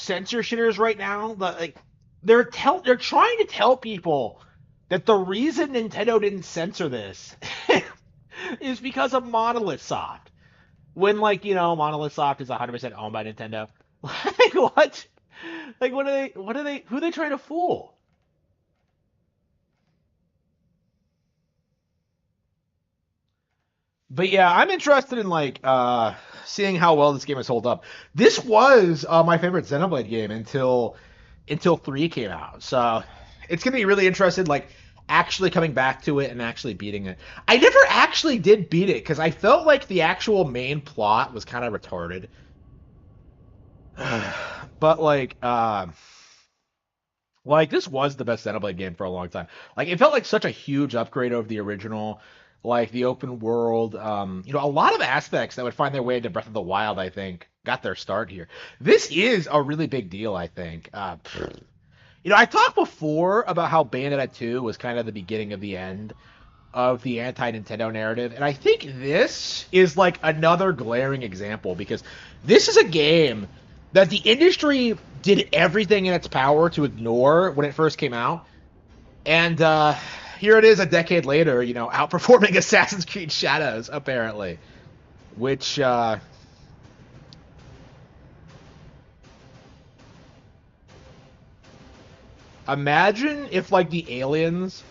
censor shitters right now. Like they're trying to tell people that the reason Nintendo didn't censor this is because of Monolith Soft. When like Monolith Soft is 100% owned by Nintendo. Like what? Like what are they? What are they? Who are they trying to fool? But yeah, I'm interested in like seeing how well this game has hold up. This was my favorite Xenoblade game until 3 came out. So it's gonna be really interested like actually coming back to it and actually beating it. I never actually did beat it because I felt like the actual main plot was kind of retarded. But like this was the best Xenoblade game for a long time. Like it felt like such a huge upgrade over the original, like the open world. A lot of aspects that would find their way into Breath of the Wild, I think, got their start here. This is a really big deal, I think. I talked before about how Bayonetta 2 was kind of the beginning of the end of the anti-Nintendo narrative, and I think this is like another glaring example because this is a game that the industry did everything in its power to ignore when it first came out, and here it is a decade later, outperforming Assassin's Creed Shadows apparently, which imagine if like the aliens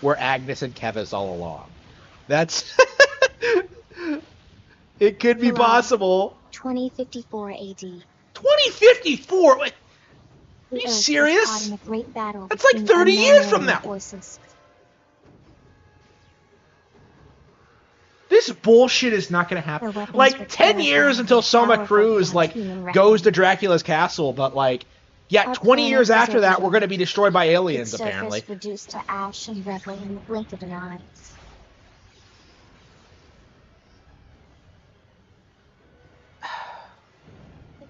were Agnes and Kevis all along. That's it could be possible. 2054 AD. 2054? Are you serious? That's like 30 years from now. This bullshit is not going to happen. Like 10 years until Soma Cruz like goes to Dracula's castle, but like yeah, 20 years after that we're going to be destroyed by aliens apparently. Reduced to ash and reveling in the blink of an eye.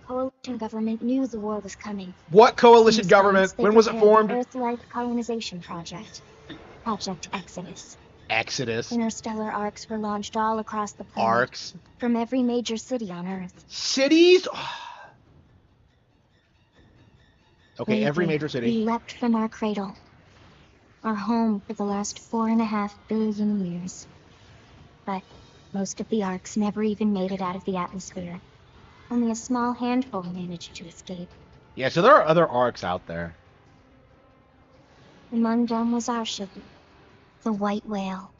Coalition government knew the war was coming. What coalition government? When was it formed? The Earth-Life Colonization Project. Project Exodus. Exodus. Interstellar arcs were launched all across the planet. Arcs? From every major city on Earth. Cities? Okay, every major city. We leapt from our cradle. Our home for the last 4.5 billion years. But most of the arcs never even made it out of the atmosphere. Only a small handful managed to escape. Yeah, so there are other arcs out there. Among them was our ship, the White Whale.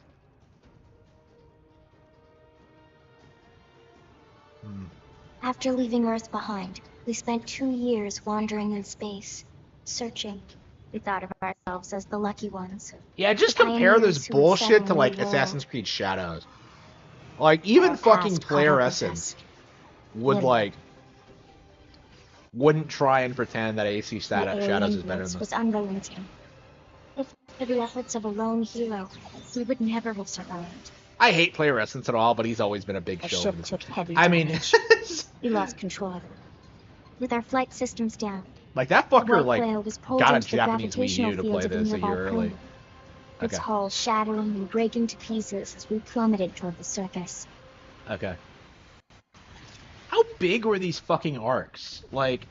After leaving Earth behind, we spent 2 years wandering in space, searching. We thought of ourselves as the lucky ones. Yeah, just compare this bullshit to like Assassin's Creed Shadows. Like even fucking Player Essence wouldn't try and pretend that AC Shadows is better than this. Was unrelenting. If for the efforts of a lone hero, we would never have survived. I hate Player Essence at all, but he's always been a big show. I mean, we lost control. With our flight systems down, like that fucker got a Japanese Wii U to play this a year early. Its hull shattering and breaking to pieces as we plummeted toward the surface. Okay. How big were these fucking arcs? Like,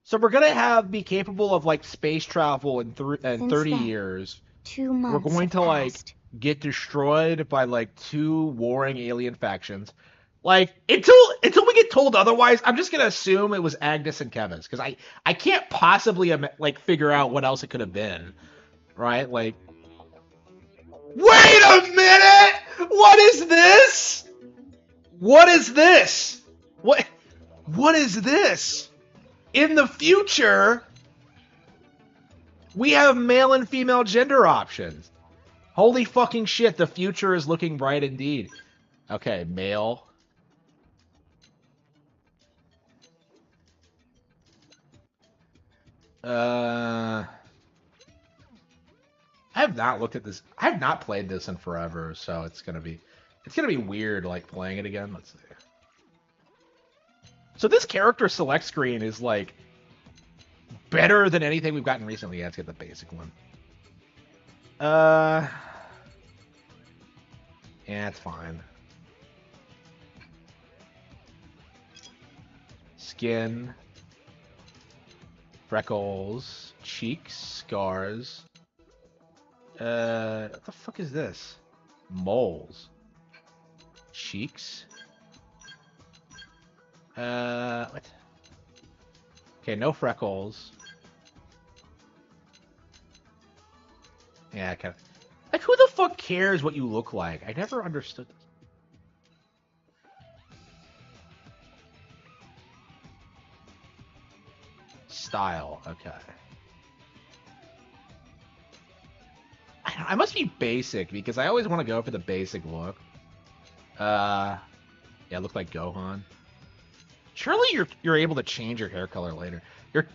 So we're gonna be capable of like space travel in 30 years. 2 months. We're going to like get destroyed by like 2 warring alien factions. Like until we get told otherwise, I'm just gonna assume it was Agnes and Kevin's because I can't possibly like figure out what else it could have been, right? Like. Wait a minute! What is this? What is this? What is this? In the future, we have male and female gender options. Holy fucking shit, the future is looking bright indeed. Okay, male. I have not looked at this. I have not played this in forever, so it's gonna be weird like playing it again. Let's see. So this character select screen is like better than anything we've gotten recently. Yeah, let's get the basic one. Yeah, it's fine. skin, freckles, cheeks, scars. What the fuck is this? Moles. Cheeks. What? Okay, no freckles. Yeah, kind of. Like, who the fuck cares what you look like? I never understood this. Style, okay. I must be basic because I always want to go for the basic look. Yeah, look like Gohan. Surely you're able to change your hair color later.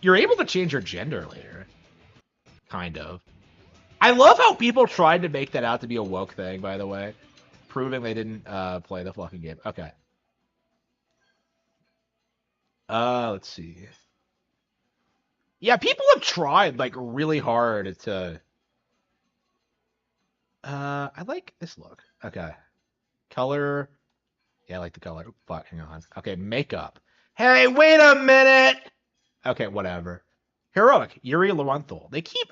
You're able to change your gender later. Kind of. I love how people tried to make that out to be a woke thing, by the way. Proving they didn't play the fucking game. Okay. Let's see. Yeah, people have tried like really hard to I like this look. Okay. Color. Yeah, I like the color. Oh, fuck, hang on. Okay, makeup. Hey, wait a minute! Okay, whatever. Heroic, Yuri Lowenthal. They keep...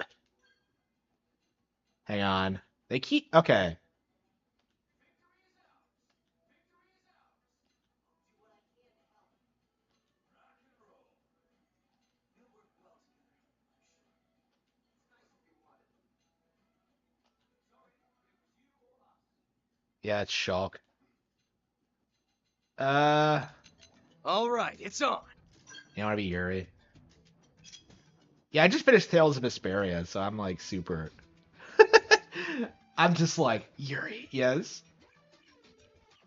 Hang on. They keep... Okay. Yeah, it's Shulk. All right, it's on. You want to be Yuri? Yeah, I just finished Tales of Vesperia, so I'm like super... I'm just like, Yuri, yes.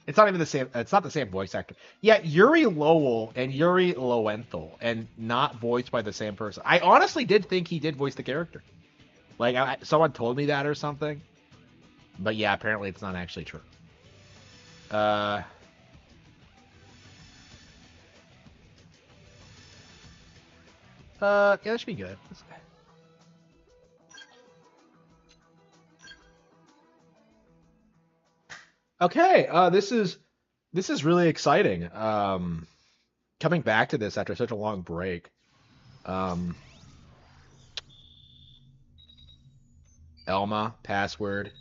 It's not even the same. It's not the same voice actor. Yeah, Yuri Lowell and Yuri Lowenthal, and not voiced by the same person. I honestly did think he did voice the character. Like, someone told me that or something. But yeah, apparently it's not actually true. Yeah, that should be good. Okay, this is really exciting. Coming back to this after such a long break. Um, Elma password.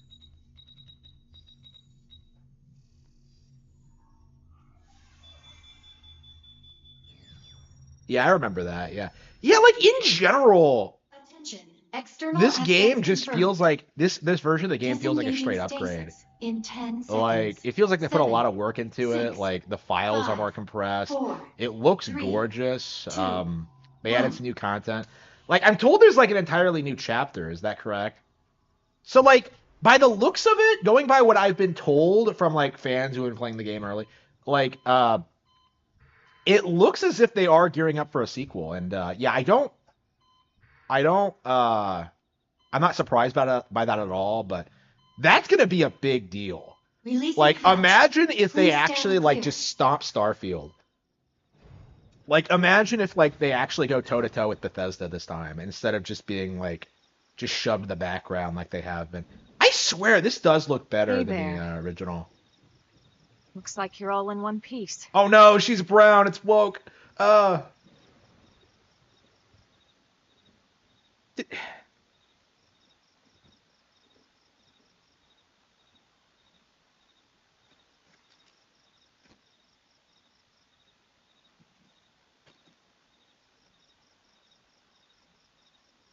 Yeah, I remember that. Yeah, yeah. Like in general, Attention. External this game access just confirmed. feels like this version of the game feels like a Disengaging straight upgrade. stasis in 10 Like seconds. it feels like they put a lot 7, of work into it. 6, Like the files are 5, more compressed. 4, It looks 3, gorgeous. 2, They added 1. some new content. Like I'm told there's like an entirely new chapter. Is that correct? So like by the looks of it, going by what I've been told from like fans who have been playing the game early, like it looks as if they are gearing up for a sequel. And yeah, I don't I'm not surprised by that at all, but that's gonna be a big deal. Releasing Like, hatch. imagine if they Please stand actually like clear. just stop Starfield. Like, imagine if like they actually go toe to toe with Bethesda this time instead of just being like just shoved in the background like they have been. I swear this does look better Hey than there. the original. Looks like you're all in one piece. Oh no, she's brown. It's woke. Uh.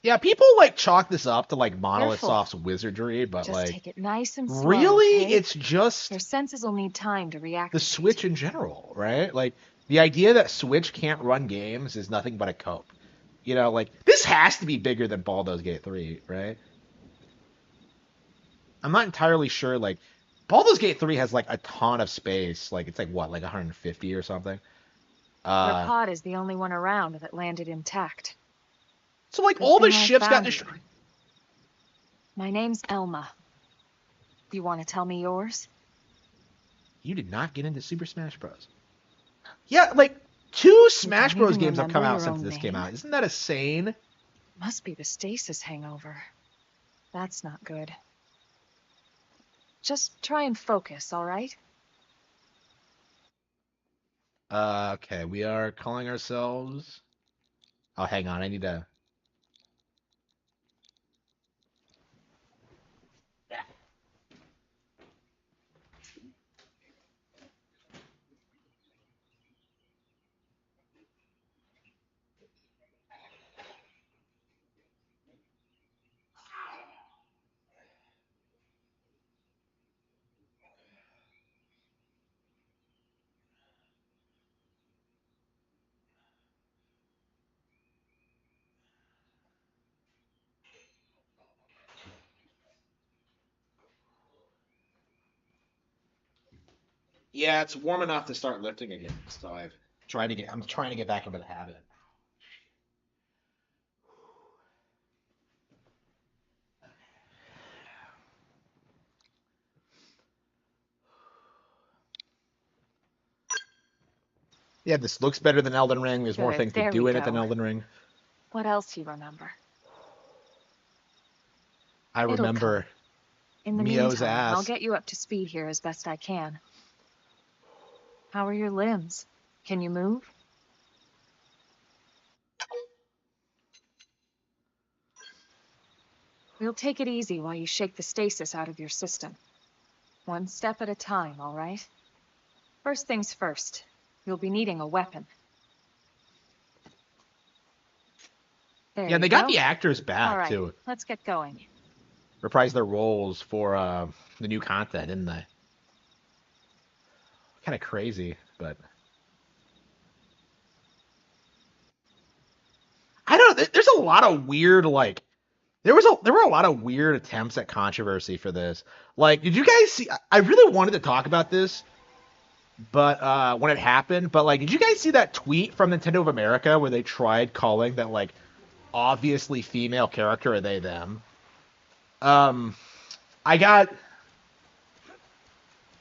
Yeah, people like chalk this up to like Monolith Careful. Soft's wizardry, but Just like take it nice and slow. really, okay? it's just Your senses will need time to react. the Switch in general, right? Like the idea that Switch can't run games is nothing but a cope. You know, like this has to be bigger than Baldur's Gate 3, right? I'm not entirely sure. Like Baldur's Gate 3 has like a ton of space. Like it's like what, like 150 or something. Your pod is the only one around that landed intact. So like Good all the thing I ships got found you. destroyed. My name's Elma. You want to tell me yours? You did not get into Super Smash Bros. Yeah, like two Smash don't Bros even games have come remember out your since own this came name? out. Isn't that insane? Must be the stasis hangover. That's not good. Just try and focus, all right? Okay, we are calling ourselves. Oh, hang on, I need to. Yeah, it's warm enough to start lifting again. So I'm trying to get back into the habit. Yeah, this looks better than Elden Ring. There's more Good, things to there do we in it than go. Elden Ring. What else you remember? I It'll come. remember In the Mio's meantime, I'll ass. get you up to speed here as best I can. How are your limbs? Can you move? We'll take it easy while you shake the stasis out of your system. One step at a time, all right? First things first, you'll be needing a weapon. There Yeah, you they got go. the actors All back right, too. let's get going. Reprise their roles for the new content, didn't they? Kind of crazy, but I don't know. There's a lot of weird like there were a lot of weird attempts at controversy for this. Like, did you guys see? I really wanted to talk about this, but when it happened, but like, did you guys see that tweet from Nintendo of America where they tried calling that like obviously female character a they them? Um, I got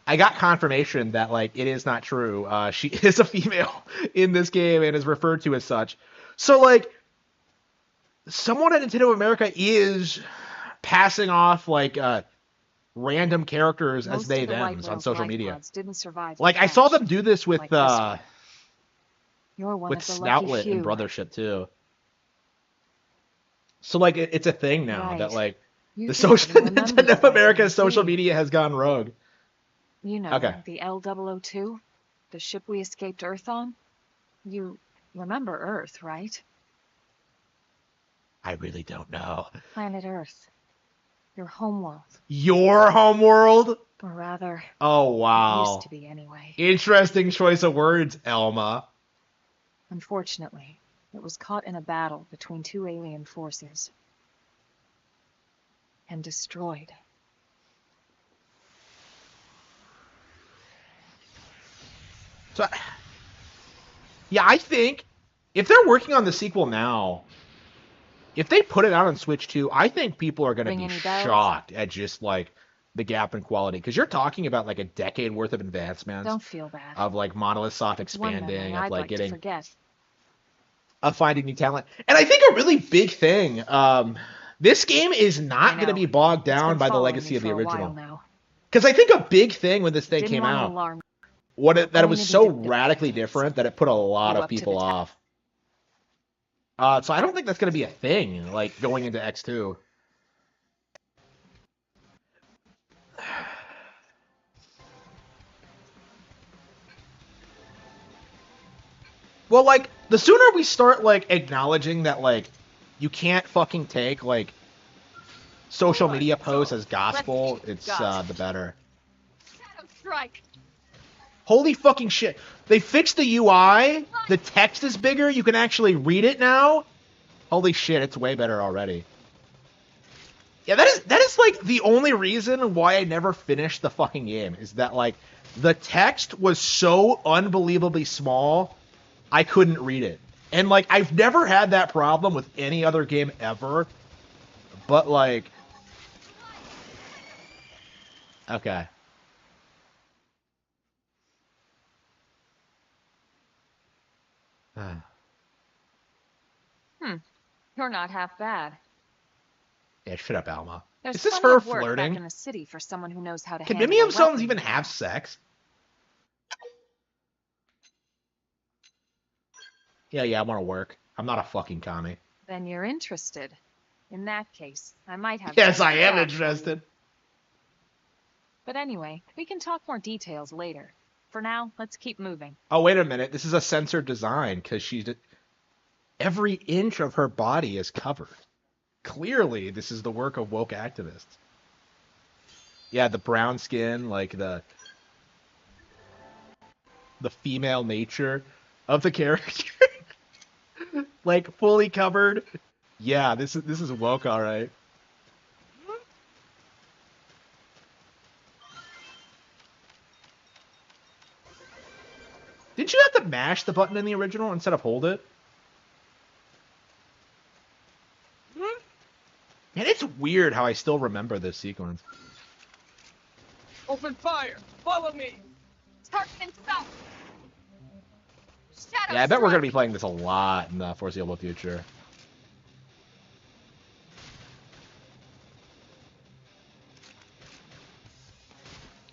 I got confirmation that like it is not true. She is a female in this game and is referred to as such. So like, someone at Nintendo of America is passing off like random characters as Most they of the White thems on Whale's social life media. pods didn't survive the Like I saw crash, them do this like this one. You're one with of the lucky Snoutlet and few. Brothership too. So like it's a thing now that Right. like You the didn't social even remember Nintendo the of White Whale, America's social did you? media has gone rogue. You know, Okay. the L002? The ship we escaped Earth on? You remember Earth, right? I really don't know. Planet Earth. Your homeworld. Your homeworld? Or rather, Oh it used wow. to be anyway. Interesting choice of words, Elma. Unfortunately, it was caught in a battle between two alien forces. And destroyed. So yeah, I think if they're working on the sequel now, if they put it out on Switch 2, I think people are going to Ring be any bells? shocked at just like the gap in quality because you're talking about like a decade worth of advancements Don't feel bad. of like Monolith Soft It's one memory expanding, of I'd like like to getting forget. of finding new talent. And I think a really big thing, this game is I not going to know. be bogged It's down been by the following legacy me of the for a while original. now. Because I think a big thing when this thing Didn't came want to out, alarm. that it Going was to so need a bit of radically patience. different that it put a lot You of up to the people task? off. So I don't think that's going to be a thing, like going into X2. Well, like the sooner we start like acknowledging that like you can't fucking take like social Alright, media posts so, as gospel, let's it's gossip. the better. Shadow Strike! Holy fucking shit. They fixed the UI. The text is bigger. You can actually read it now. Holy shit, it's way better already. Yeah, that is like the only reason why I never finished the fucking game is that like the text was so unbelievably small, I couldn't read it. And like I've never had that problem with any other game ever. But like okay. You're not half bad. Yeah, shut up, Alma. There's Is this plenty her of work back flirting? in the city for someone who knows how to Can handle a Mimium Suns weapon, even you have know. sex? Yeah, I want to work. I'm not a fucking commie. Then you're interested. In that case, I might have Yes, just I the am job for you. interested. But anyway, we can talk more details later. For now, let's keep moving. Oh, wait a minute. This is a censored design because every inch of her body is covered. Clearly, this is the work of woke activists. Yeah, the brown skin, like the female nature of the character, like fully covered. Yeah, this is woke, all right. Did you have to mash the button in the original instead of hold it? Man, it's weird how I still remember this sequence. Open fire! Follow me! Tarkin, stop! Shadow Yeah, I bet we're gonna strike! be playing this a lot in the foreseeable future.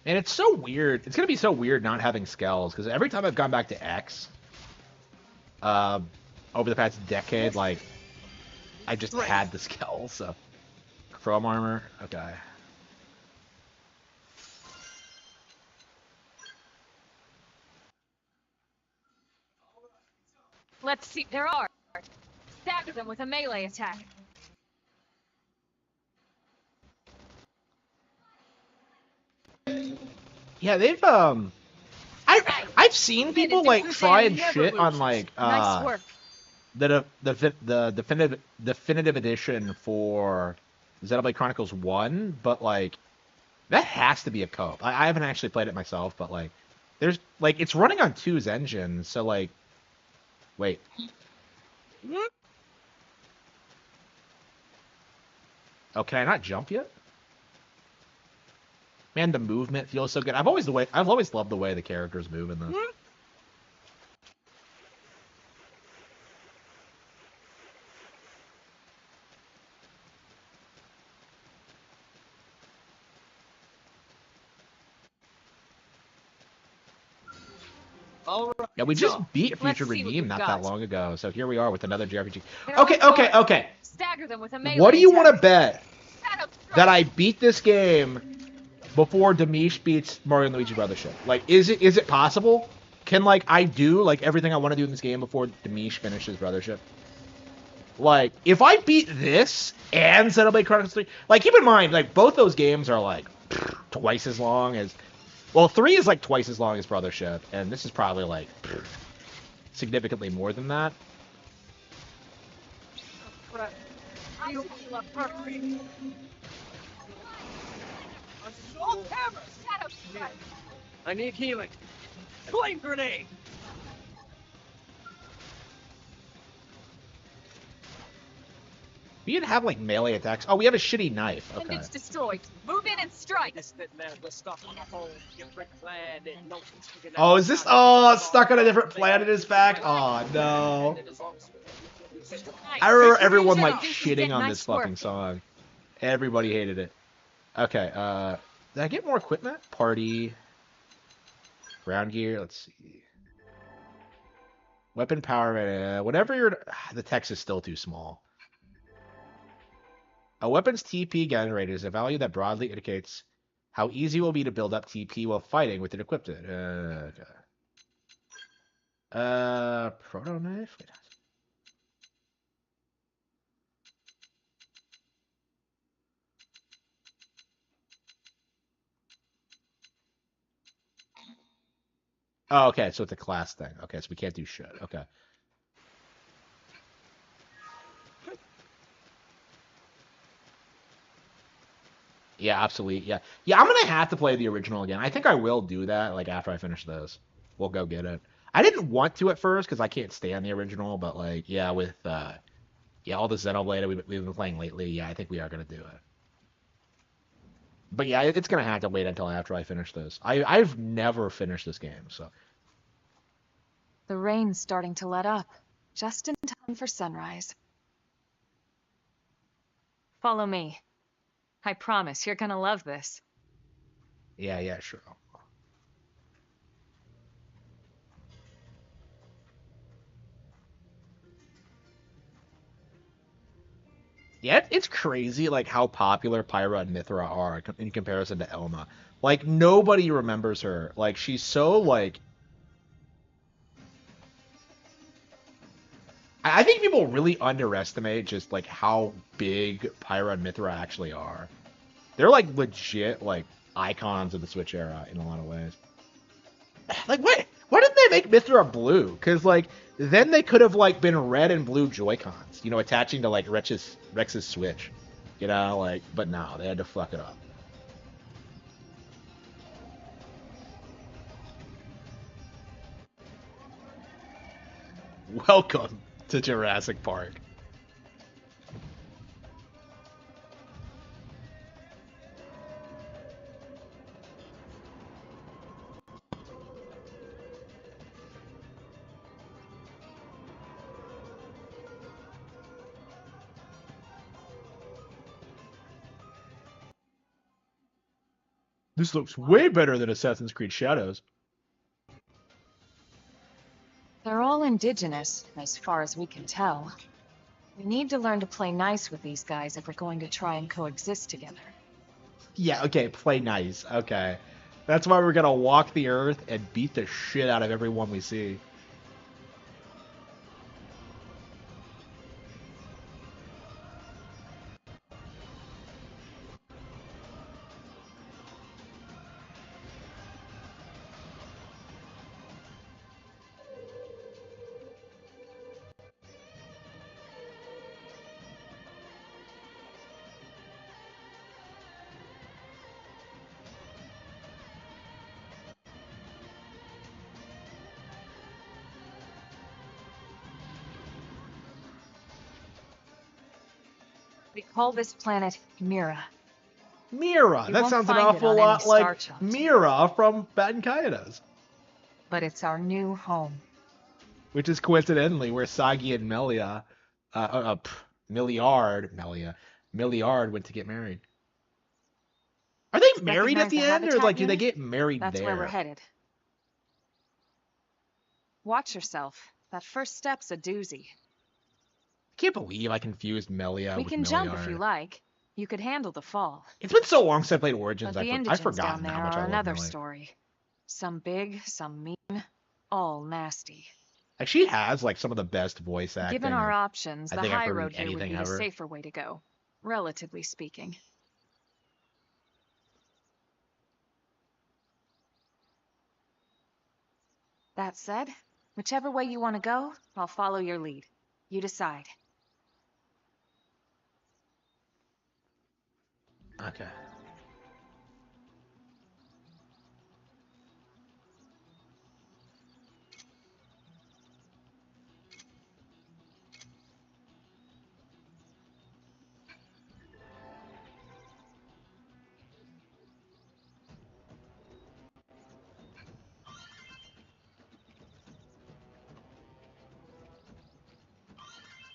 And it's so weird. It's gonna be so weird not having skells because every time I've gone back to X, uh, over the past decade, like I just had the skells. So chrome armor, okay. Let's see. There are. Stagger them with a melee attack. Yeah, I've seen people like try and shit on like Nice work. the definitive edition for Xenoblade Chronicles 1, but like that has to be a cope. I haven't actually played it myself, but like there's like it's running on 2's engine, so like wait. Oh, can I not jump yet? Man, the movement feels so good. I've always loved the way the characters move in this. All right. Yeah, we just beat Let's Future see what Redeem you've not got. that long ago, so here we are with another JRPG. They're Okay, on okay, guard. okay. Stagger them with a melee What do you want to attack. bet Shadow strike! that I beat this game before Demish beats Mario and Luigi Brothership? Like, is it possible? Can like I do like everything I want to do in this game before Demish finishes Brothership? Like, if I beat this and Xenoblade Chronicles 3, like keep in mind, like both those games are like twice as long as. Well, 3 is like twice as long as Brothership, and this is probably like significantly more than that. Assault hammer! Shadow strike! I need healing. Flame grenade! We didn't have like melee attacks. Oh, we have a shitty knife. Okay. Appendage destroyed. Move in and strike. This bit man was stuck on a hole. Different planet. No Oh, is this? Oh, stuck on a different planet is back. Oh no. I remember everyone like shitting on this fucking song. Everybody hated it. Okay. Did I get more equipment? Party. Ground gear. Let's see. Weapon power. Whatever you're. The text is still too small. A weapon's TP generator is a value that broadly indicates how easy it will be to build up TP while fighting with it equipped. Okay. Proto knife. Wait. Oh, okay. So it's a class thing. Okay, so we can't do shit. Okay. Yeah, obsolete. Yeah, yeah. I'm gonna have to play the original again. I think I will do that. Like after I finish this, we'll go get it. I didn't want to at first because I can't stand the original, but like, yeah, with yeah, all the Xenoblade we've been playing lately, yeah, I think we are gonna do it. But yeah, it's gonna have to wait until after I finish this. I've never finished this game, so The rain's starting to let up. Just in time for sunrise. Follow me. I promise you're gonna love this. yeah, sure. Yeah, it's crazy like how popular Pyra and Mithra are in comparison to Elma. Like nobody remembers her. Like she's so like I think people really underestimate just like how big Pyra and Mithra actually are. They're like legit like icons of the Switch era in a lot of ways. Like what? Why didn't they make Mithra blue? Because like then they could have like been red and blue Joy Cons, you know, attaching to like Rex's Switch, you know, like. But no, they had to fuck it up. Welcome to Jurassic Park. This looks way better than Assassin's Creed Shadows. They're all indigenous, as far as we can tell. We need to learn to play nice with these guys if we're going to try and coexist together. Yeah, okay, play nice. Okay. That's why we're gonna walk the earth and beat the shit out of everyone we see. We call this planet Mira. Mira. You That won't sounds an find it awful on any lot star like chart. Mira from Batten Kaitos. But it's our new home. Which is coincidentally where Sagi and Milliard went to get married. Are they married at Recognize the the end, or habitat like do they unit? get married That's there? where we're headed. Watch yourself. That first step's a doozy. I can't believe I confused Melia We with can jump if you Milliard. like. You could handle the fall. It's been so long since I played Origins, But the I've indigents down forgotten there how much I are love another Melia. story. Some big, some mean, all nasty. Like she has like some of the best voice acting Given our options, I the think I've high heard road here would anything be the ever. safer way to go, relatively speaking. That said, whichever way you want to go, I'll follow your lead. You decide. Okay.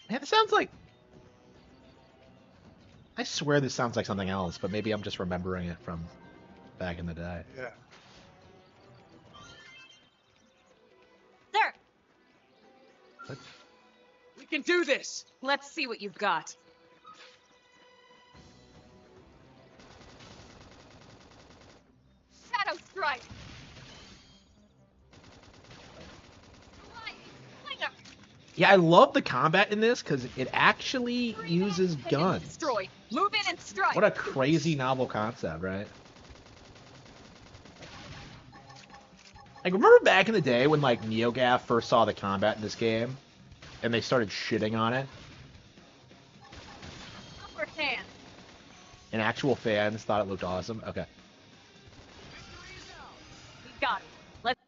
Man, it sounds like I swear this sounds like something else, but maybe I'm just remembering it from back in the day. Yeah. There! What? We can do this! Let's see what you've got. Shadow Strike! Yeah, I love the combat in this because it actually uses guns. Destroy! Move in and strike! What a crazy novel concept, right? Like, remember back in the day when, like, NeoGaf first saw the combat in this game? And they started shitting on it? Upper hand! And actual fans thought it looked awesome? Okay. We got it. Let's...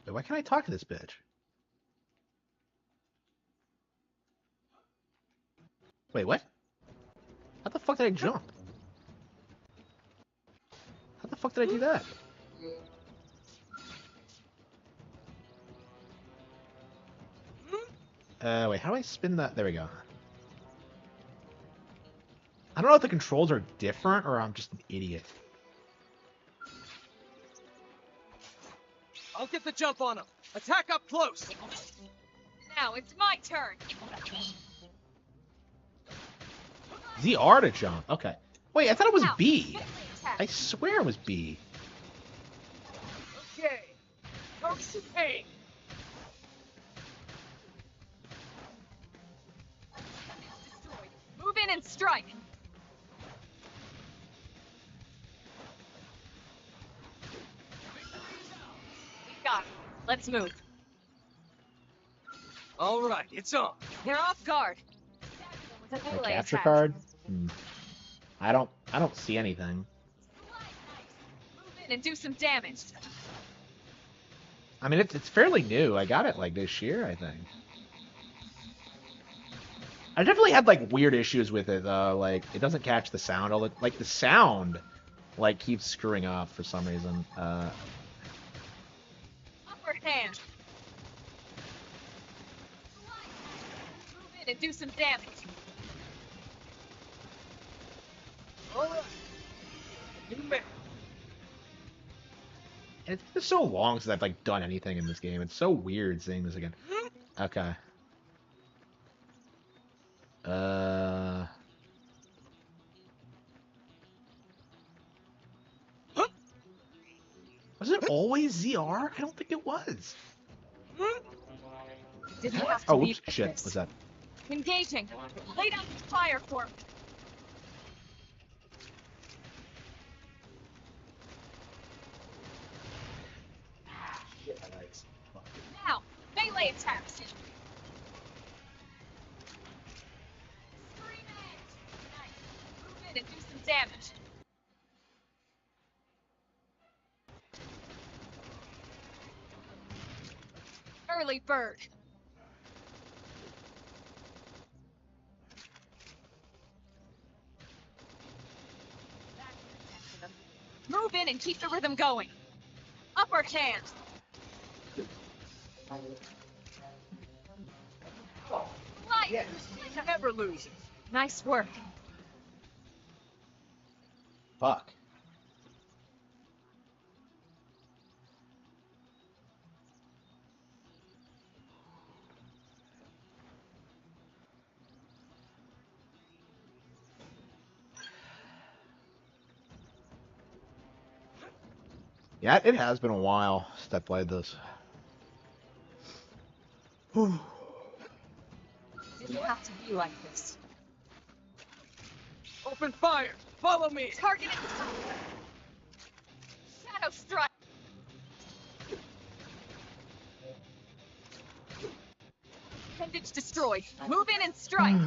Wait, why can't I talk to this bitch? Wait, what? How the fuck did I jump? How the fuck did I do that? Wait, how do I spin that? There we go. I don't know if the controls are different or I'm just an idiot. I'll get the jump on him. Attack up close. Now it's my turn. ZR to jump. Okay. Wait, I thought it was Now, B. melee attack. I swear it was B. Okay. Okay. Destroyed. Move in and strike. We got it. Let's move. All right, it's on. They're off guard. With a My melee capture attack. card? I don't see anything. Move in and do some damage. I mean, it's fairly new. I got it like this year, I think. I definitely had like weird issues with it though. Like it doesn't catch the sound. Like the sound, like keeps screwing up for some reason. Upper hand. Move in and do some damage. All right. You may. It's been so long since I've like done anything in this game. It's so weird seeing this again. Okay. Was it always ZR? I don't think it was. Didn't have to Oh, be oops, like shit. this. What's that? Engaging. Lay down the fire for me. Now, melee attacks. Scream edge. Nice. Move in and do some damage. Early bird. Move in and keep the rhythm going. Upper hand. Light. Yes. Never loses. Nice work. Fuck. Yeah, it has been a while since I played this. Didn't have to be like this. Open fire. Follow me. Target it. Shadow strike. Appendage destroyed. Move in and strike.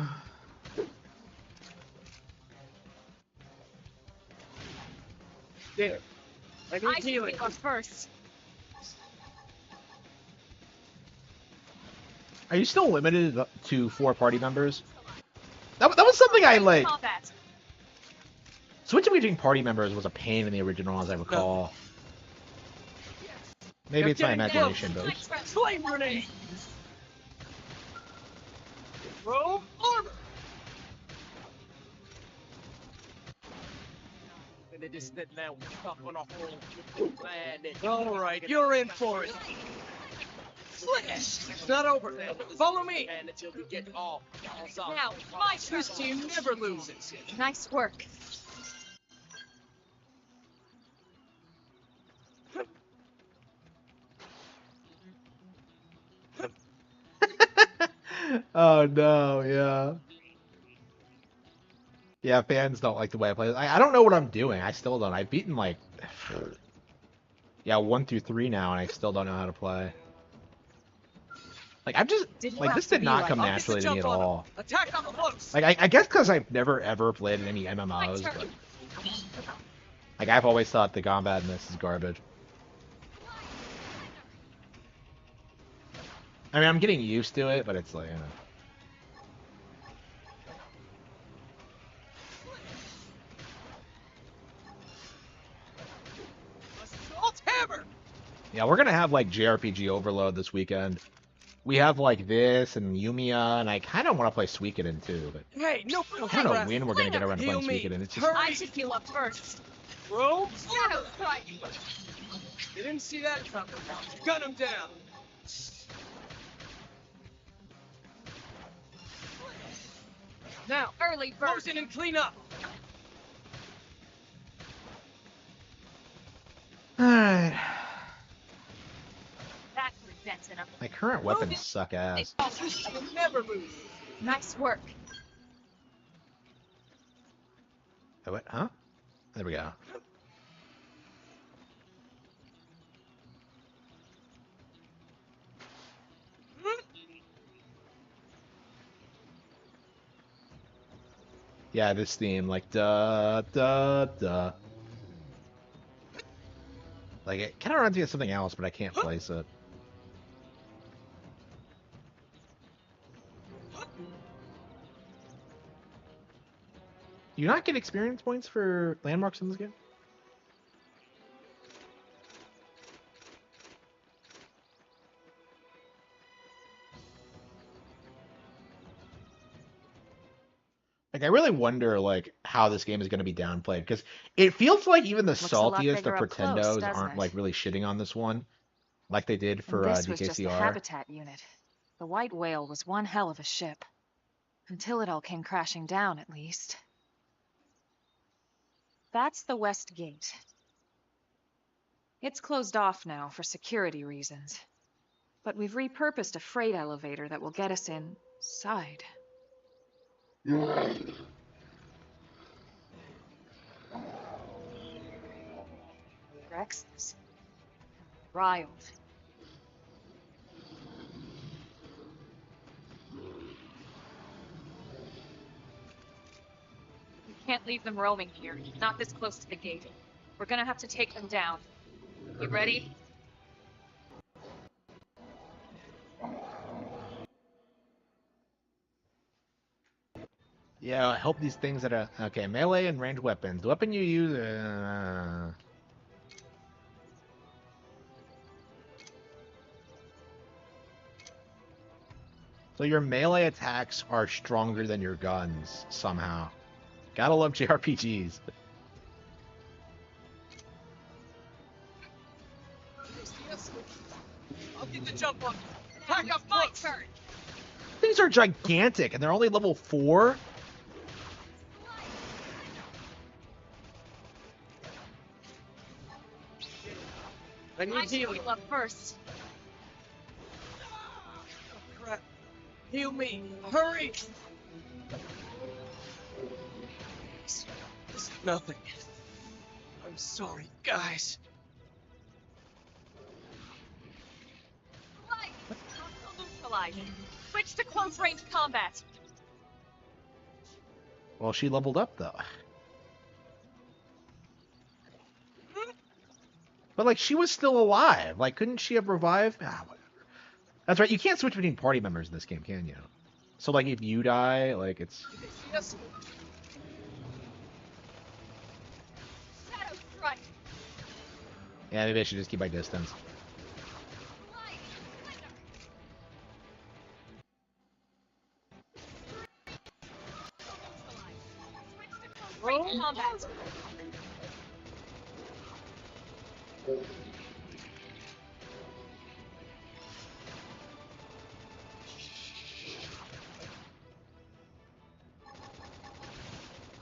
There. I I need should healing. be up first. Are you still limited to 4 party members? That was something I like. Combat. Switching between party members was a pain in the original, as I recall. Maybe it's my You're getting imagination, close. but Flame grenade. Throw armor. And it is that now we're stuck on a whole planet. All right, you're in for it. It's not over. Follow me. And until we get all Now, my turn. This team never loses. Nice work. oh no, yeah. Yeah, fans don't like the way I play. I don't know what I'm doing. I still don't. I've beaten like 1 through 3 now, and I still don't know how to play. Like I'm just like this did not come naturally to me at all. Attack on the close. Like I guess because I've never ever played any MMOs, but like I've always thought the combat in this is garbage. I mean, I'm getting used to it, but it's like, you know. Assault hammer. Yeah, we're gonna have like JRPG overload this weekend. we have like this and Yumiya, and I kind of want to play Suikoden too, but Hey, no I don't know crap. when we're gonna get around to Heal playing me. Suikoden. It's just Hurry. I should heal up first. Bro, Shadow strike! you didn't see that coming. Gun him down. Now, Early bird. close in and clean up. alright. That prevents it. My current weapons suck ass. You'll never lose. Nice work. Oh, what? Huh? There we go. Yeah, this theme, like da da da. Like it kind of reminds me of something else, but I can't place it. Do you not get experience points for landmarks in this game? Like, I really wonder, like, how this game is going to be downplayed, because it feels like even the Looks a lot saltiest of bigger up close, Pretendos doesn't aren't, it? like, really shitting on this one, like they did And for this was just the DKCR. habitat unit. The White Whale was one hell of a ship. Until it all came crashing down, at least. That's the West Gate. It's closed off now for security reasons. But we've repurposed a freight elevator that will get us inside. Rex's. Riled. We can't leave them roaming here, not this close to the gate. We're gonna have to take them down. You ready? Yeah, I hope these things that are... Okay, melee and ranged weapons. The weapon you use... So your melee attacks are stronger than your guns, somehow. Gotta love JRPGs. I'll get the jump on you. Pack up My close. turn. These are gigantic, and they're only level 4? I need I should healing. heal up first. Oh, crap. Heal me. Hurry. This is nothing. I'm sorry, guys. Light! Neutralize. Switch to close range combat. Well, she leveled up, though. But, like, she was still alive. Like, couldn't she have revived? Ah, whatever. That's right, you can't switch between party members in this game, can you? So, like, if you die, like, it's... Did they see us? Shadow strike. Yeah, maybe I should just keep my distance. Light. Switch to close range combat.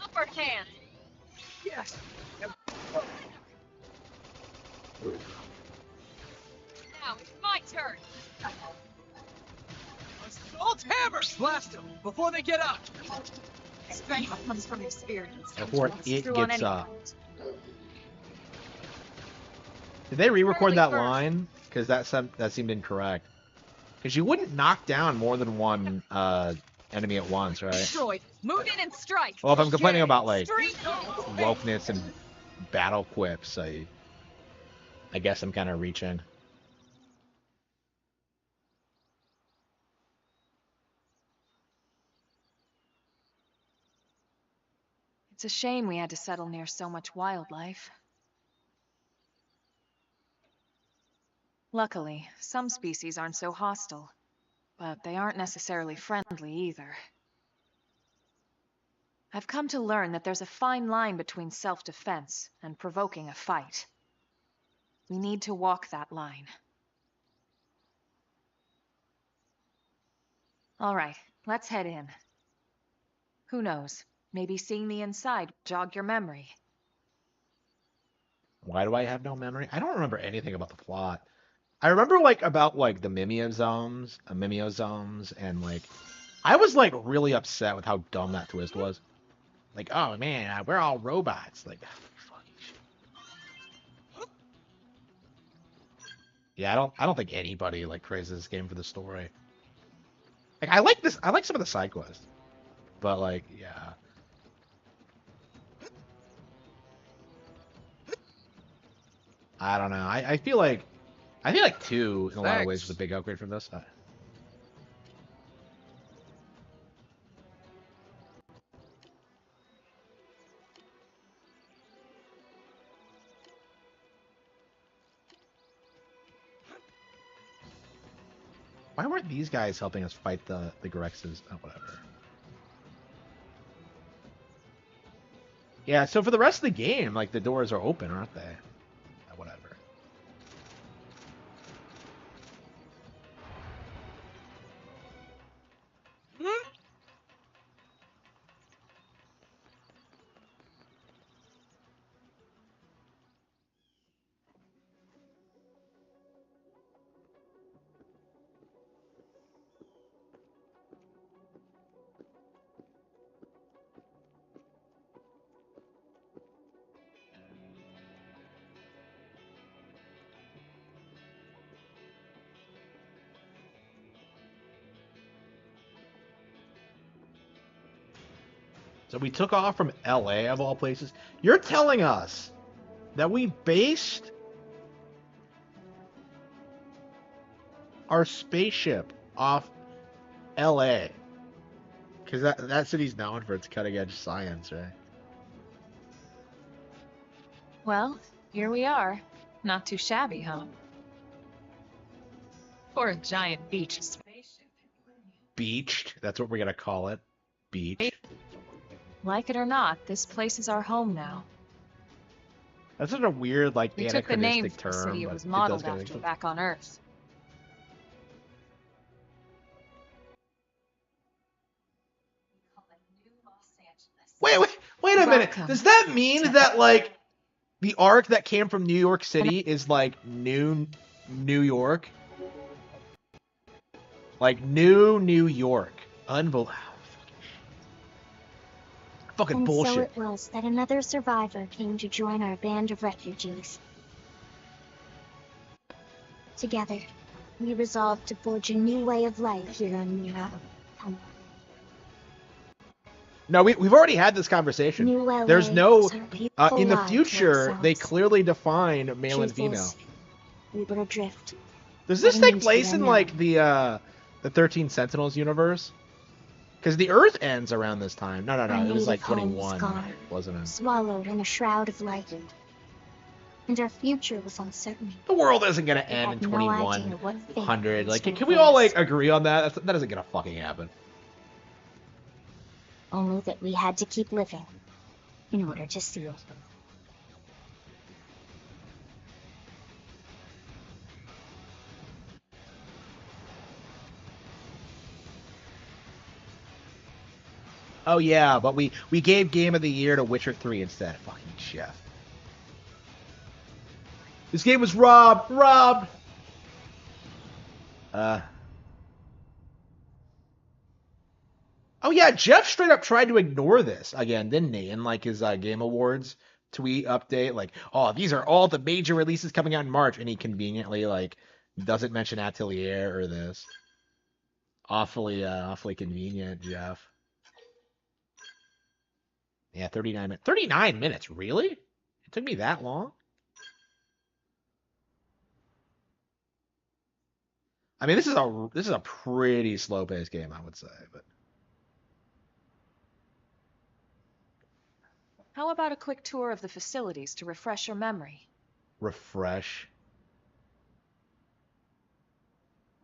Upper hand. Yes. Now it's my turn. Assault hammer! Blast them before they get out. Strength comes from experience. Before It's it true on gets any up. front. Did they re-record Early that bird. line? Because that seemed incorrect. Because you wouldn't knock down more than one enemy at once, right? Destroyed. Move in and strike. Well, if I'm complaining about, like, Street. wokeness and battle quips, I guess I'm kind of reaching. It's a shame we had to settle near so much wildlife. Luckily, some species aren't so hostile. but they aren't necessarily friendly either. I've come to learn that there's a fine line between self-defense and provoking a fight. We need to walk that line. All right, let's head in. Who knows? Maybe seeing the inside will jog your memory. Why do I have no memory? I don't remember anything about the plot. I remember like about like the mimiosomes, and like I was like really upset with how dumb that twist was. Like, oh man, we're all robots. Like, fucking shit. Yeah, I don't think anybody like praises this game for the story. Like, I like this. I like some of the side quests, but like, yeah, I don't know. I feel like two in a lot of ways was a Thanks. big upgrade from this. Why weren't these guys helping us fight the Grexes? Oh, whatever. Yeah, so for the rest of the game, like the doors are open, aren't they? Whatever. So we took off from LA of all places. You're telling us that we based our spaceship off LA. Because that city's known for its cutting edge science, right? Well, here we are. Not too shabby, huh? For a giant beach spaceship. Beached. That's what we're gonna call it. Beached. Like it or not, this place is our home now. That's such a weird, like, We took the name anachronistic from the city term, it but was it does modeled kind of make after sense. back on Earth. Wait a minute. Welcome Does that mean to that like the arc that came from New York City is like New York? Like New York. Unbelievable. Fucking And so bullshit. it was that another survivor came to join our band of refugees. Together, we resolved to forge a new way of life here on Mira. No, we've already had this conversation. New LA There's no was our beautiful in the lie to future they ourselves. clearly define male and Truth female. is, we were adrift. Does this heading take into place the in unknown. like the 13 Sentinels universe? Because the Earth ends around this time. No, Our it was like native home was 21, gone, wasn't it? swallowed in a shroud of light. And our future was uncertain. The world isn't gonna We end had in no idea what fate 2100. Like, was can we all for us. like agree on that? That doesn't gonna fucking happen. Only that we had to keep living in order to see it. Oh yeah, but we gave Game of the Year to Witcher 3 instead. Fucking chef. This game was robbed. Oh yeah, Jeff straight up tried to ignore this again, didn't he? In like his Game Awards tweet update, like, oh, these are all the major releases coming out in March, and he conveniently like doesn't mention Atelier or this. Awfully convenient, Jeff. Yeah, 39 minutes. 39 minutes, really? It took me that long? I mean, this is a pretty slow-paced game, I would say, but How about a quick tour of the facilities to refresh your memory? refresh.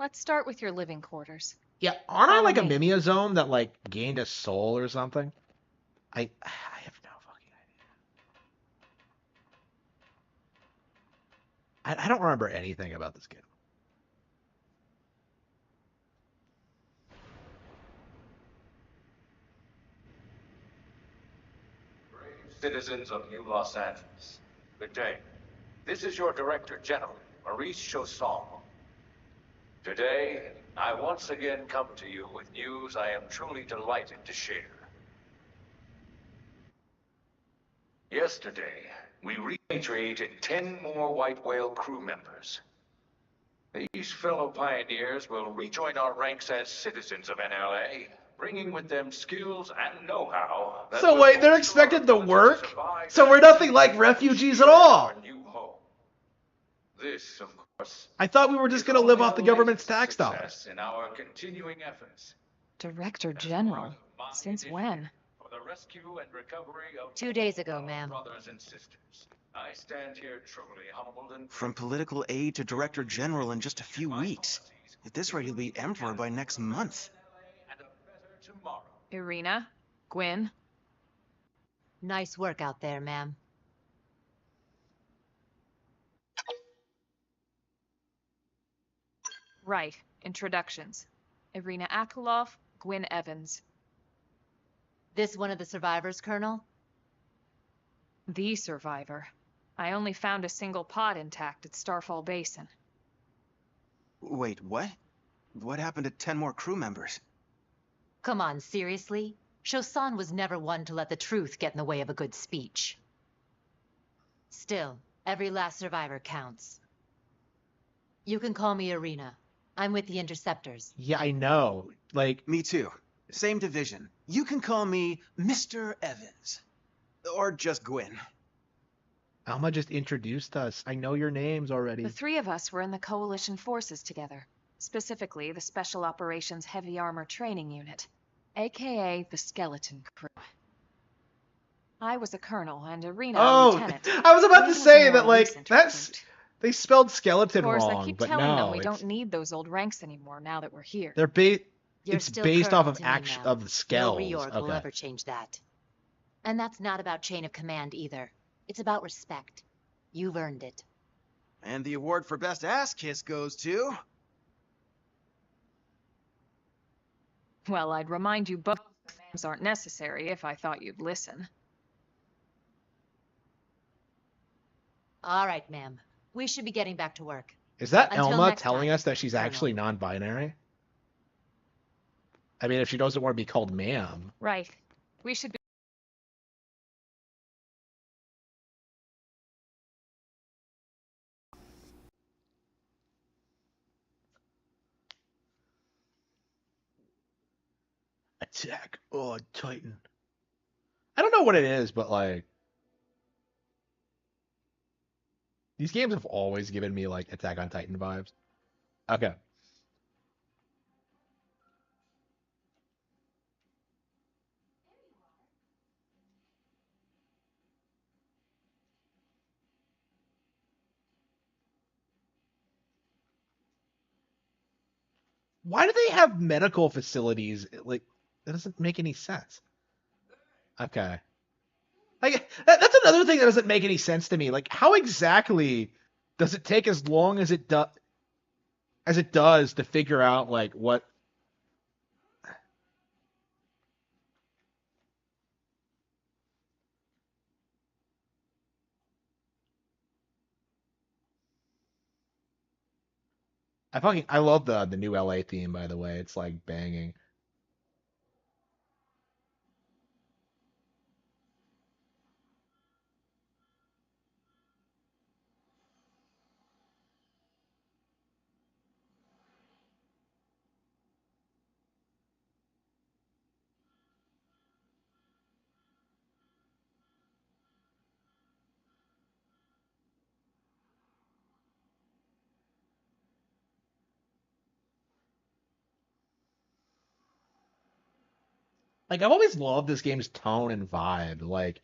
Let's start with your living quarters. Yeah, aren't I Follow like a me. mimeosome that like gained a soul or something? I have no fucking idea. I don't remember anything about this game. Brave citizens of New Los Angeles, good day. This is your Director General, Maurice Chausson. Today, I once again come to you with news I am truly delighted to share. Yesterday, we repatriated 10 more White Whale crew members. These fellow pioneers will rejoin our ranks as citizens of NLA, bringing with them skills and know-how. So wait, they're expected to work? So we're nothing like refugees at all. This, of course, I thought we were just gonna live off the government's tax dollars. in our continuing efforts. Director General? Since when? For the rescue and recovery of 2 days ago, ma'am. brothers and sisters. I stand here truly humbled and From political aide to director general in just a few weeks. At this rate, he'll be emperor by next month. and a better tomorrow. Irina? Gwyn? Nice work out there, ma'am. Right. Introductions. Irina Akulov, Gwyn Evans. This one of the survivors, Colonel? The survivor. I only found a single pod intact at Starfall Basin. Wait, what? What happened to 10 more crew members? Come on, seriously? Chausson was never one to let the truth get in the way of a good speech. Still, every last survivor counts. You can call me Irina. I'm with the Interceptors. Yeah, I know. Like, Me too. Same division. You can call me Mr. Evans. Or just Gwyn. Alma just introduced us. I know your names already. The three of us were in the Coalition forces together. Specifically, the Special Operations Heavy Armor Training Unit, aka the Skeleton Crew. I was a colonel and Irina a Oh, lieutenant. I was about Gwyn to was a say more that, like, recent that's... recruit. They spelled skeleton Of course, wrong, I keep but telling no, them we it's, don't need those old ranks anymore now that we're here. they're You're it's still based off colonel of to me, action ma'am. of the No skells. reorg will Okay. ever change that. And that's not about chain of command either. It's about respect. You've earned it. And the award for best ass kiss goes to... Well, I'd remind you both names aren't necessary if I thought you'd listen. All right, ma'am. We should be getting back to work. Is that Until Elma next telling time, us that she's Colonel. actually non-binary? I mean, if she doesn't want to be called ma'am. Right. We should be... Attack on Titan. I don't know what it is, but like... These games have always given me like Attack on Titan vibes. Okay. Why do they have medical facilities? Like, that doesn't make any sense. Okay. Like, that's another thing that doesn't make any sense to me. Like, how exactly does it take as long as it does to figure out like what? I love the new LA theme, by the way. It's like banging. Like, I've always loved this game's tone and vibe. Like,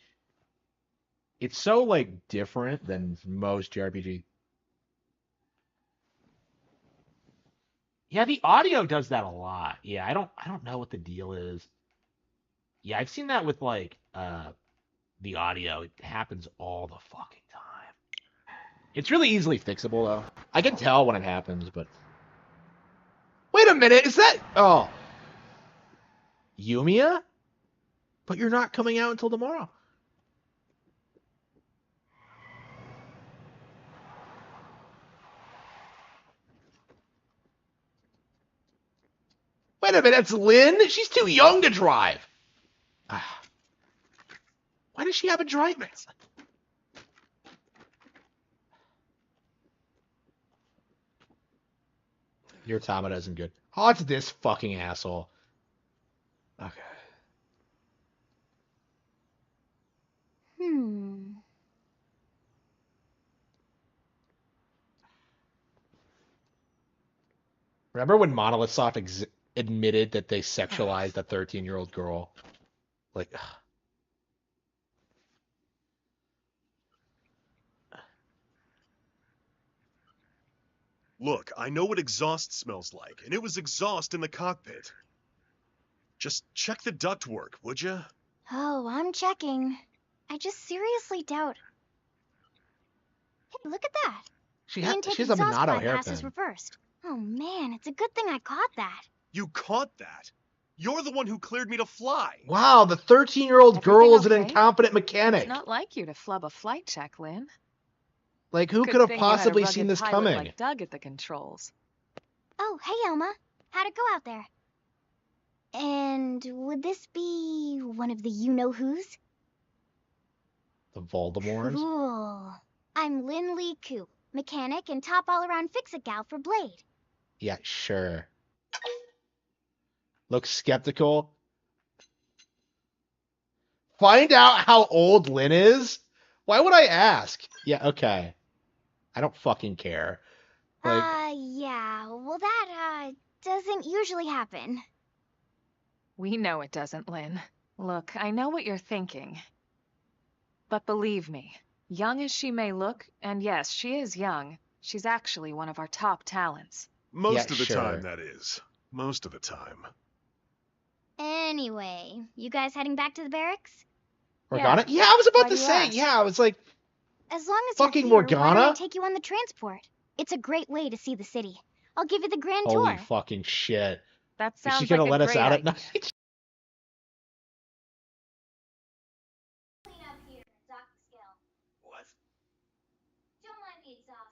it's so like different than most JRPG. Yeah, the audio does that a lot. Yeah, I don't know what the deal is. Yeah, I've seen that with like the audio. It happens all the fucking time. It's really easily fixable though. I can tell when it happens, but wait a minute, is that Yumiya? But you're not coming out until tomorrow. Wait a minute, it's Lynn? She's too young to drive. Why does she have a driving? Your Automata isn't good. Oh, it's this fucking asshole. Okay. Remember when Monolith Soft admitted that they sexualized a 13-year-old girl? Like, Look, I know what exhaust smells like, and it was exhaust in the cockpit. Just check the ductwork, would you? Oh, I'm checking. I just seriously doubt. Hey, look at that. she The intake has a exhaust Minato bypass is hairpin. reversed. Oh man, it's a good thing I caught that. You caught that? You're the one who cleared me to fly. Wow, the 13-year-old girl Everything is an okay? incompetent mechanic. It's not like you to flub a flight check, Lynn. Like, who Good could have thing you had a possibly rugged seen this pilot coming? like Doug at the controls. Oh, hey Elma. How'd it go out there? And would this be one of the you-know-who's? The Voldemorts? Cool. I'm Lynn Lee Koo, mechanic and top all-around fix-it gal for Blade. Yeah, sure. Looks skeptical. Find out how old Lynn is? Why would I ask? Yeah, okay. I don't fucking care. Like, Yeah, well that, doesn't usually happen. We know it doesn't, Lynn. Look, I know what you're thinking. But believe me, young as she may look, and yes, she is young, she's actually one of our top talents. Most Yeah, of the sure. time, that is. Most of the time. Anyway, you guys heading back to the barracks? Morgana? Yeah, I was about Why to do you say. ask? Yeah, I was like, As long as Fucking you're here, why don't I Morgana? take you on the transport? It's a great way to see the city. I'll give you the grand holy tour. fucking shit. That Is sounds she gonna like a let us great out at idea. night?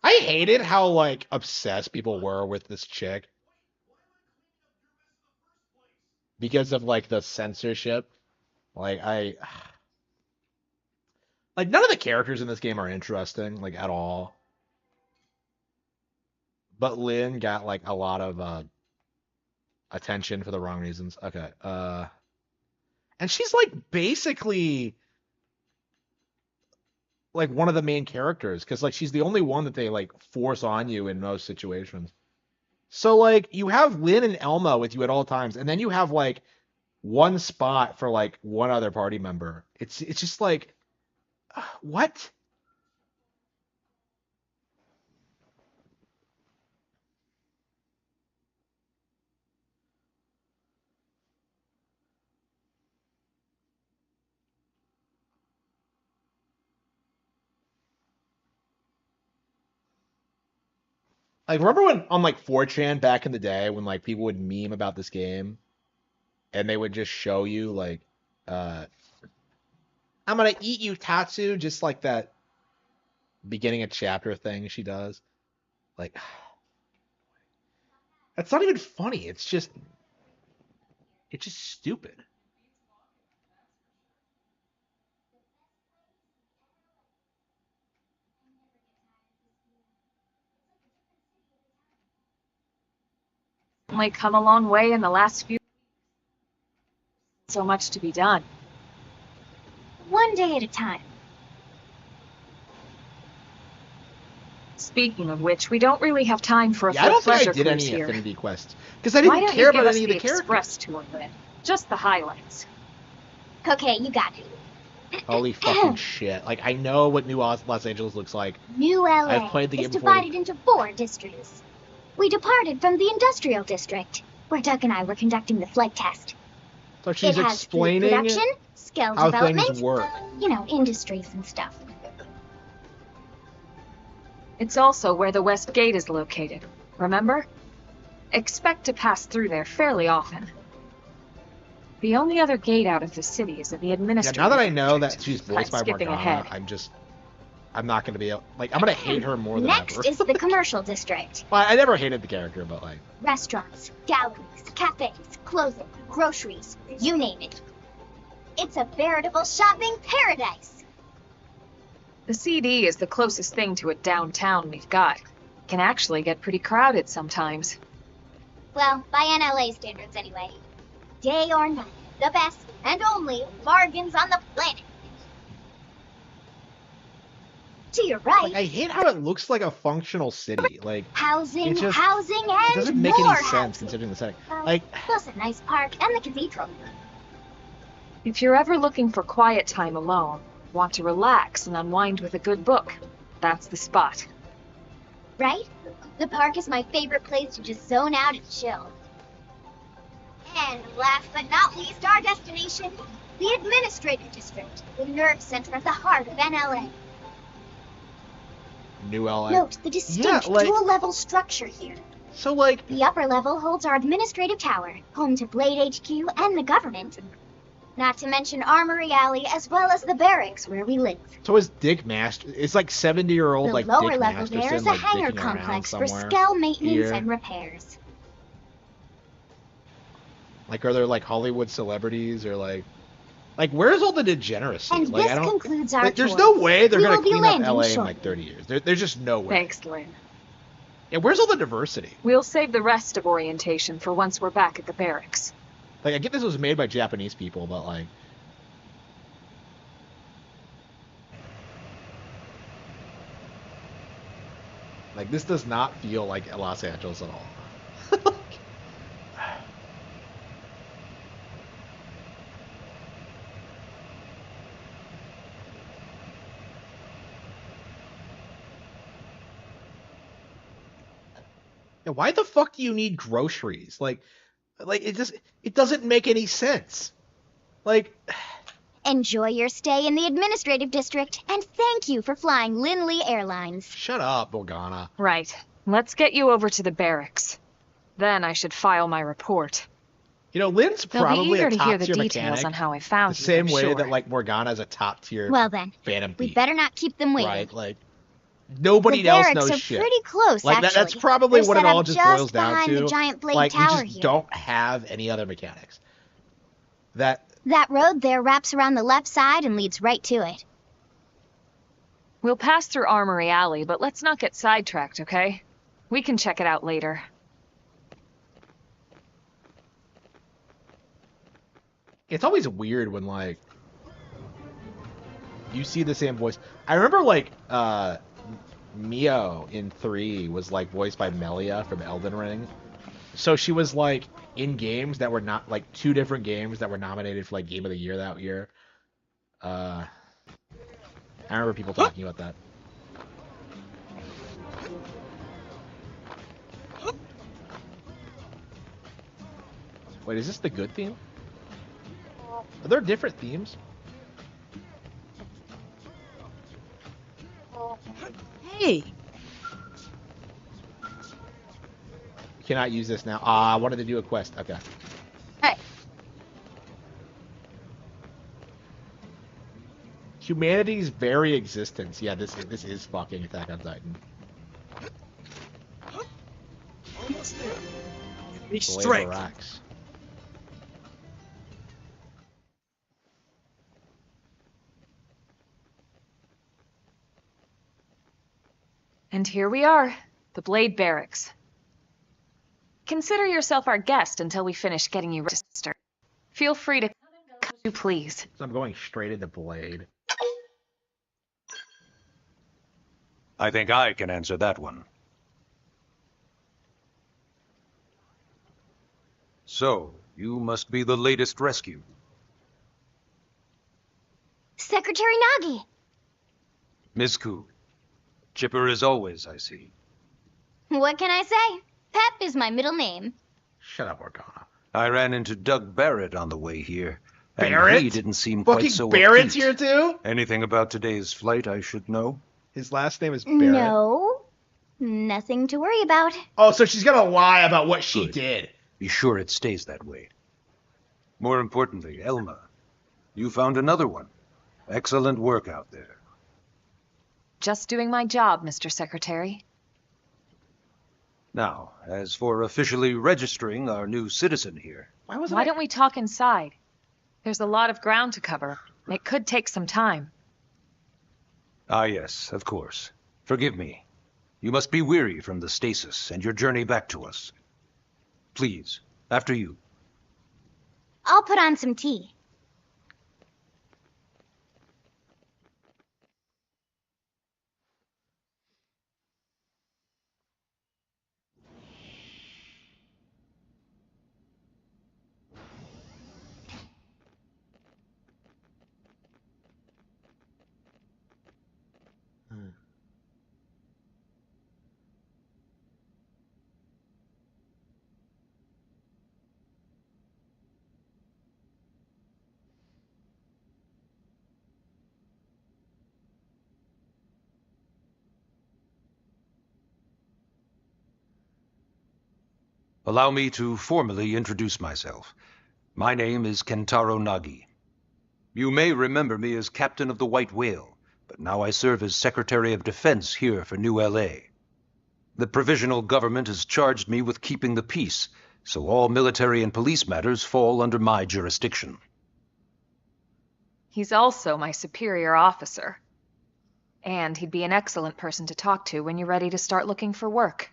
I hated how, like, obsessed people were with this chick. Because of, like, the censorship. Like, like, none of the characters in this game are interesting, like, at all. But Lynn got, like, a lot of, attention for the wrong reasons. Okay, and she's, like, basically, like, one of the main characters. Because, like, she's the only one that they, like, force on you in most situations. So, like, you have Lynn and Elma with you at all times. And then you have, like, one spot for, like, one other party member. It's just, like, what? Like, remember when on like 4chan back in the day when like people would meme about this game and they would just show you like uh I'm gonna eat you, Tatsu, just like that beginning a chapter thing she does. Like that's not even funny. It's just stupid. Only come a long way in the last few. So much to be done. One day at a time. Speaking of which, we don't really have time for a Yeah, I full don't think I pleasure did cruise any here. affinity quests because I Why didn't don't care you give about us any of the the characters. express tour, Lynn? Just the highlights. Okay, you got it. Holy fucking shit! Like I know what New Los Angeles looks like. New LA I've played the is game before. divided into 4 districts. We departed from the industrial district, where Doug and I were conducting the flight test. So she's It has food explaining production, skill how development, things work. you know, industries and stuff. It's also where the West Gate is located, remember? Expect to pass through there fairly often. The only other gate out of the city is at the Yeah, administrative now that I know district. that she's voiced by Skipping Morgana, ahead. I'm not gonna be able, like, I'm gonna hate her more than Next ever. is the commercial district. Well, I never hated the character, but like, Restaurants, galleries, cafes, clothing, groceries, you name it. It's a veritable shopping paradise. The CD is the closest thing to a downtown we've got. Can actually get pretty crowded sometimes. Well, by NLA standards anyway. Day or night, the best and only bargains on the planet. To your right, I hate how it looks like a functional city. Like, housing, it just- housing, it and doesn't make more any sense housing. considering the setting. Well, Like, plus a nice park and the cathedral. If you're ever looking for quiet time alone, want to relax and unwind with a good book, that's the spot. Right? The park is my favorite place to just zone out and chill. And last but not least, our destination, the administrative district, the nerve center at the heart of NLA. New LA. Note the distinct like- dual-level structure here. So like, The upper level holds our administrative tower, home to Blade HQ and the government. Not to mention Armory Alley, as well as the barracks where we live. so is Dick Master? It's like 70-year-old The like lower Dick level Masterson, there is a like hangar dicking around complex for somewhere. Skell maintenance here. and repairs. Like, are there like Hollywood celebrities or like where's all the degeneracy? And Like, this I don't. concludes our Like, there's tour. no way they're We gonna will be clean up landing LA in shortly. like 30 years. There's just no way. Thanks, Lynn. Yeah, where's all the diversity? We'll save the rest of orientation for once we're back at the barracks. Like, I get this was made by Japanese people, but like, this does not feel like Los Angeles at all. Yeah, why the fuck do you need groceries? Like it doesn't make any sense. Like, Enjoy your stay in the administrative district, and thank you for flying Linley Airlines. shut up, Morgana. Right. Let's get you over to the barracks. Then I should file my report. You know, Lynn's They'll be probably eager a to top hear the tier details mechanic, on how I found the you, same I'm way sure. that like Morgana's a top tier Well then, Phantom we Thief, better not keep them waiting. right? Like, nobody the else barracks knows are shit. pretty close, Like actually. that's probably They're what it set all up just just boils down behind to. the giant blade Like, tower we just here. don't have any other mechanics. That That road there wraps around the left side and leads right to it. We'll pass through Armory Alley, but let's not get sidetracked, okay? We can check it out later. it's always weird when like you see the same voice. I remember like Mio in 3 was like voiced by Melia from Elden Ring. So she was like in games that were not like 2 different games that were nominated for like Game of the Year that year. I remember people talking about that. Wait, is this the good theme? Are there different themes? Hey, Cannot use this now. Ah, I wanted to do a quest. Okay. Hey. Humanity's very existence. Yeah, this is fucking Attack on Titan. almost there. Be Blade strength. Barracks. And here we are, the Blade Barracks. Consider yourself our guest until we finish getting you registered. Feel free to come and go, please. So I'm going straight into Blade. I think I can answer that one. So, you must be the latest rescue. Secretary Nagi! Miss Ku. Chipper as always, I see. What can I say? Pep is my middle name. Shut up, Organa. I ran into Doug Barrett on the way here, and Barrett? he didn't seem quite Fucking so Barrett's upbeat. here too? Anything about today's flight I should know? His last name is Barrett. No, nothing to worry about. Oh, so she's gonna lie about what she Good. did. Be sure it stays that way. More importantly, Elma, you found another one. Excellent work out there. Just doing my job, Mr. Secretary. Now, as for officially registering our new citizen here, Why don't we talk inside? There's a lot of ground to cover. It could take some time. Ah yes, of course. Forgive me. You must be weary from the stasis and your journey back to us. Please, after you. I'll put on some tea. Allow me to formally introduce myself. My name is Kentaro Nagi. You may remember me as captain of the White Whale, but now I serve as Secretary of Defense here for New LA. The provisional government has charged me with keeping the peace, so all military and police matters fall under my jurisdiction. He's also my superior officer. And he'd be an excellent person to talk to when you're ready to start looking for work.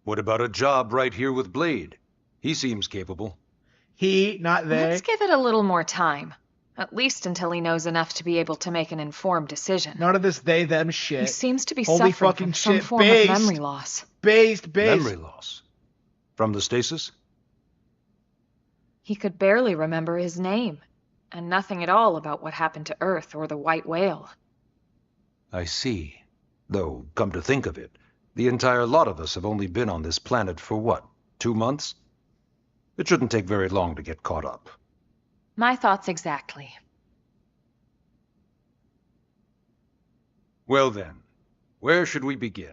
What about a job right here with Blade? He seems capable. He, not they. Let's give it a little more time. At least until he knows enough to be able to make an informed decision. None of this they, them shit. He seems to be Holy suffering fucking from some shit. form Based. of memory loss. Based. Memory loss. From the stasis? He could barely remember his name, and nothing at all about what happened to Earth or the White Whale. I see. Though, come to think of it, the entire lot of us have only been on this planet for what, 2 months? It shouldn't take very long to get caught up. My thoughts exactly. Well then, where should we begin?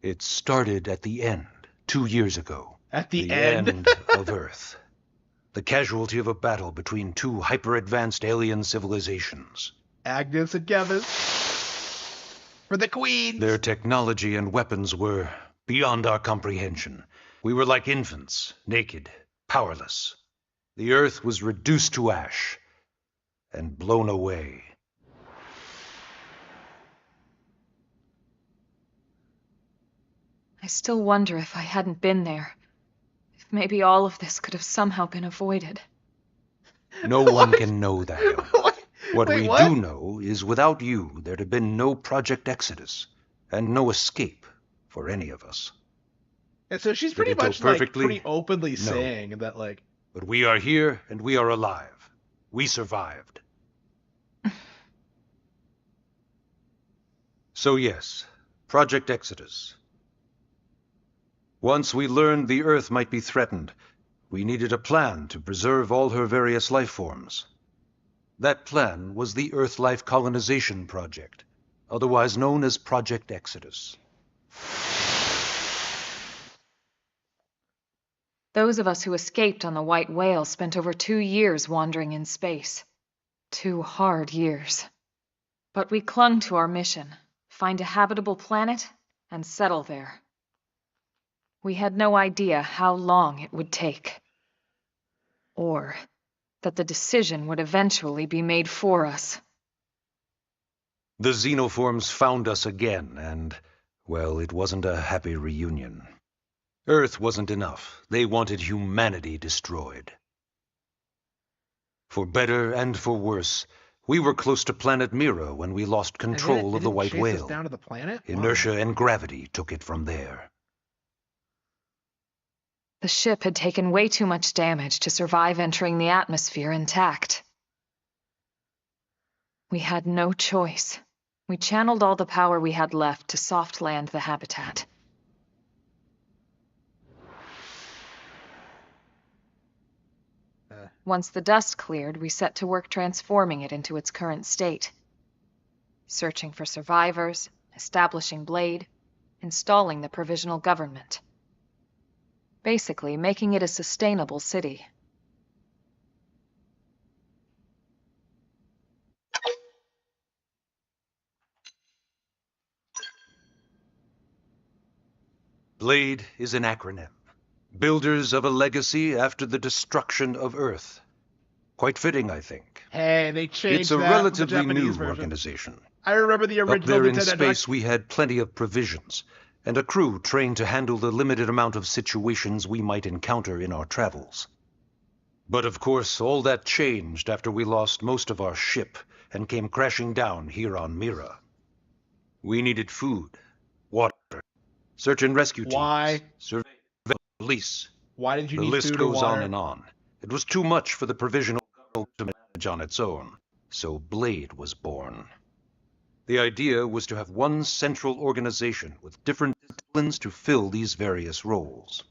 It started at the end, 2 years ago. At the end? Of Earth. The casualty of a battle between two hyper-advanced alien civilizations. Agnes and Kevin. For the Queens. Their technology and weapons were beyond our comprehension. We were like infants, naked, powerless. The Earth was reduced to ash and blown away. I still wonder if I hadn't been there. If maybe all of this could have somehow been avoided. No one can know that. What Wait, we what? do know is without you, there'd have been no Project Exodus, and no escape for any of us. And so she's Did pretty it go much like perfectly? pretty openly No. saying that like But we are here, and we are alive. We survived. So yes, Project Exodus. Once we learned the Earth might be threatened, we needed a plan to preserve all her various life forms. That plan was the Earth Life Colonization Project, otherwise known as Project Exodus. Those of us who escaped on the White Whale spent over 2 years wandering in space. 2 hard years. But we clung to our mission, find a habitable planet, and settle there. We had no idea how long it would take. Or that the decision would eventually be made for us. The xenoforms found us again, and, well, it wasn't a happy reunion. Earth wasn't enough. They wanted humanity destroyed. For better and for worse, we were close to planet Mira when we lost control of the White Whale. down to the planet? Inertia and gravity took it from there. The ship had taken way too much damage to survive entering the atmosphere intact. We had no choice. We channeled all the power we had left to soft land the habitat. Once the dust cleared, we set to work transforming it into its current state. Searching for survivors, establishing Blade, installing the provisional government. Basically, making it a sustainable city. Blade is an acronym. Builders of a legacy after the destruction of Earth. Quite fitting, I think. Hey, they changed It's a that from the relatively new Japanese version. organization. I remember the Up original there in Nintendo space, we had plenty of provisions, and a crew trained to handle the limited amount of situations we might encounter in our travels. But of course, all that changed after we lost most of our ship and came crashing down here on Mira. We needed food, water, search and rescue teams, Why? survey, police. Why did you The need list food and goes water? on and on. It was too much for the provisional to manage on its own, so Blade was born. The idea was to have one central organization with different disciplines to fill these various roles.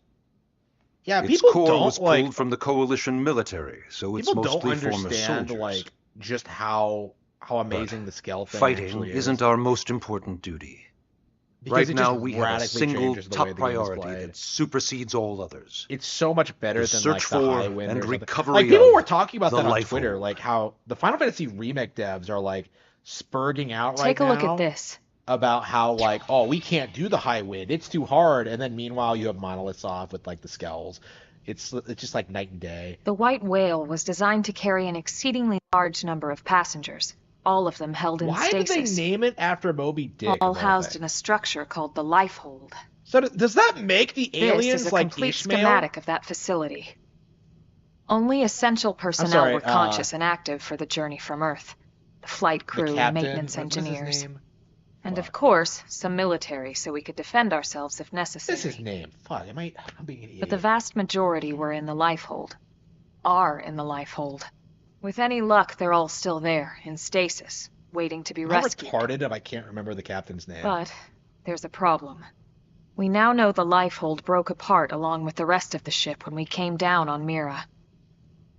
Yeah, Its people core don't was pulled from the coalition military, so it's people don't mostly former understand soldiers. like just how amazing But the scale thing fighting actually is. isn't our most important duty. Because Right it now, just we have a radically single changes the way top the game is priority played. that supersedes all others. It's so much better The than search like the for high wind and or something. recovery Like people of were talking about the that on life Twitter, hold. like how the Final Fantasy remake devs are like spurging out right Take a look now at this. about how like, oh, we can't do the high wind, it's too hard, and then meanwhile you have monoliths off with like the skulls. It's just like night and day. The White Whale was designed to carry an exceedingly large number of passengers, all of them held in Why did stasis. they name it after Moby Dick? All of housed things? in a structure called the Life Hold. So does that make the aliens This is a like complete Ishmael? schematic of that facility. Only essential personnel sorry, were conscious and active for the journey from Earth. The flight The crew and captain? maintenance What is his engineers. name? And Fuck. of course, some military so we could defend ourselves if necessary. This is his name. Fuck, I'm being an idiot. But the vast majority were in the Life Hold. Are in the Life Hold. With any luck, they're all still there, in stasis, waiting to be Am I rescued. retarded if I can't remember the captain's name? But there's a problem. We now know the Life Hold broke apart along with the rest of the ship when we came down on Mira.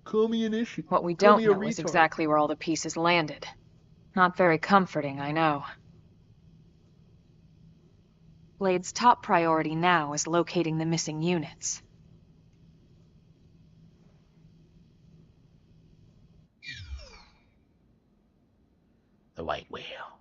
Call me an issue. What we Call don't me a know is retard. exactly where all the pieces landed. Not very comforting, I know. Blade's top priority now is locating the missing units. The White Whale.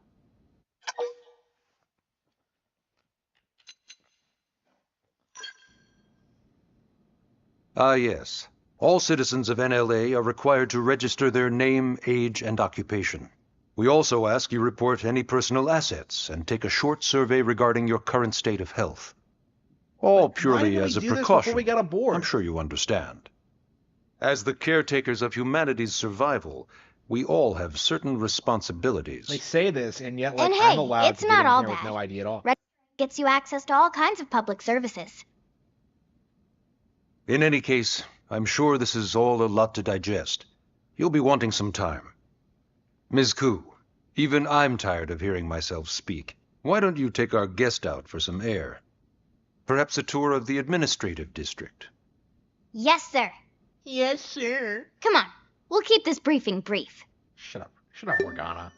Ah, yes. All citizens of NLA are required to register their name, age, and occupation. We also ask you report any personal assets and take a short survey regarding your current state of health. All purely didn't we as a do this precaution. before we got aboard? I'm sure you understand. As the caretakers of humanity's survival, we all have certain responsibilities. They say this, and yet like And I'm hey, allowed it's to not get in all here with bad. no ID at all. Red gets you access to all kinds of public services. In any case, I'm sure this is all a lot to digest. You'll be wanting some time. Ms. Koo, even I'm tired of hearing myself speak. Why don't you take our guest out for some air? Perhaps a tour of the administrative district. Yes, sir. Yes, sir. Come on, we'll keep this briefing brief. Shut up, Morgana.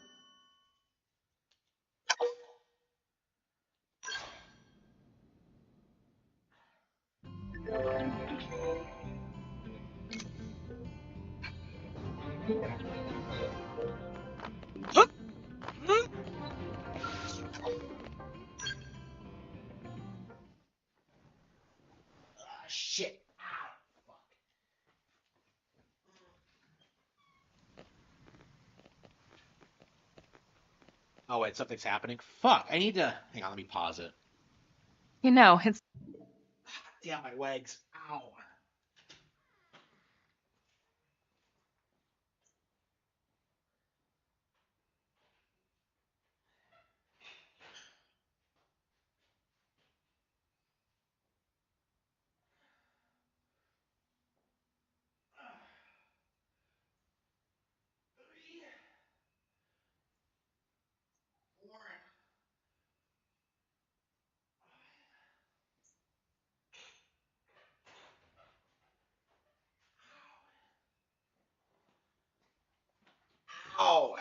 Shit. Fuck. Oh wait, something's happening. Fuck, I need to. Hang on, let me pause it. You know, it's Damn, my legs. Ow. Ow!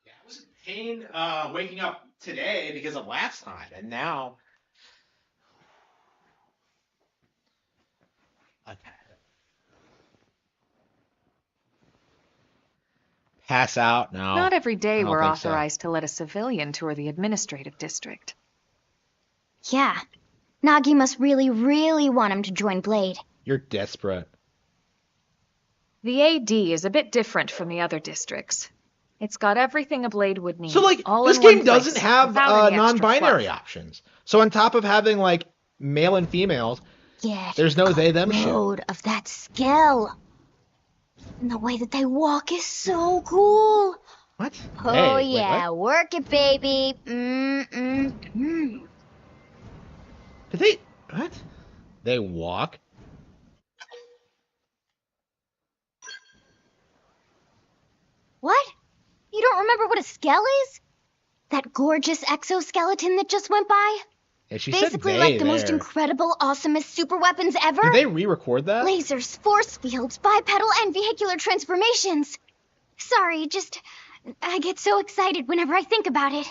Yeah, I was in pain waking up today because of last time, and now okay. Pass out? No, Not every I day don't we're think so. authorized to let a civilian tour the administrative district. Yeah. Nagi must really, really want him to join Blade. You're desperate. The AD is a bit different from the other districts. It's got everything a Blade would need, So like all this in one game doesn't place, have without any extra non-binary fluff. options. So on top of having like male and females, Yeah. there's no they them shit. Load of that skill. And the way that they walk is so cool. What? Oh Hey, wait, yeah, what? work it, baby. Mm. Did they what? They walk? What? You don't remember what a skell is? That gorgeous exoskeleton that just went by? Yeah, she Basically said like they the most there. incredible, awesomest super weapons ever. Did they re-record that? Lasers, force fields, bipedal and vehicular transformations. Sorry, just I get so excited whenever I think about it.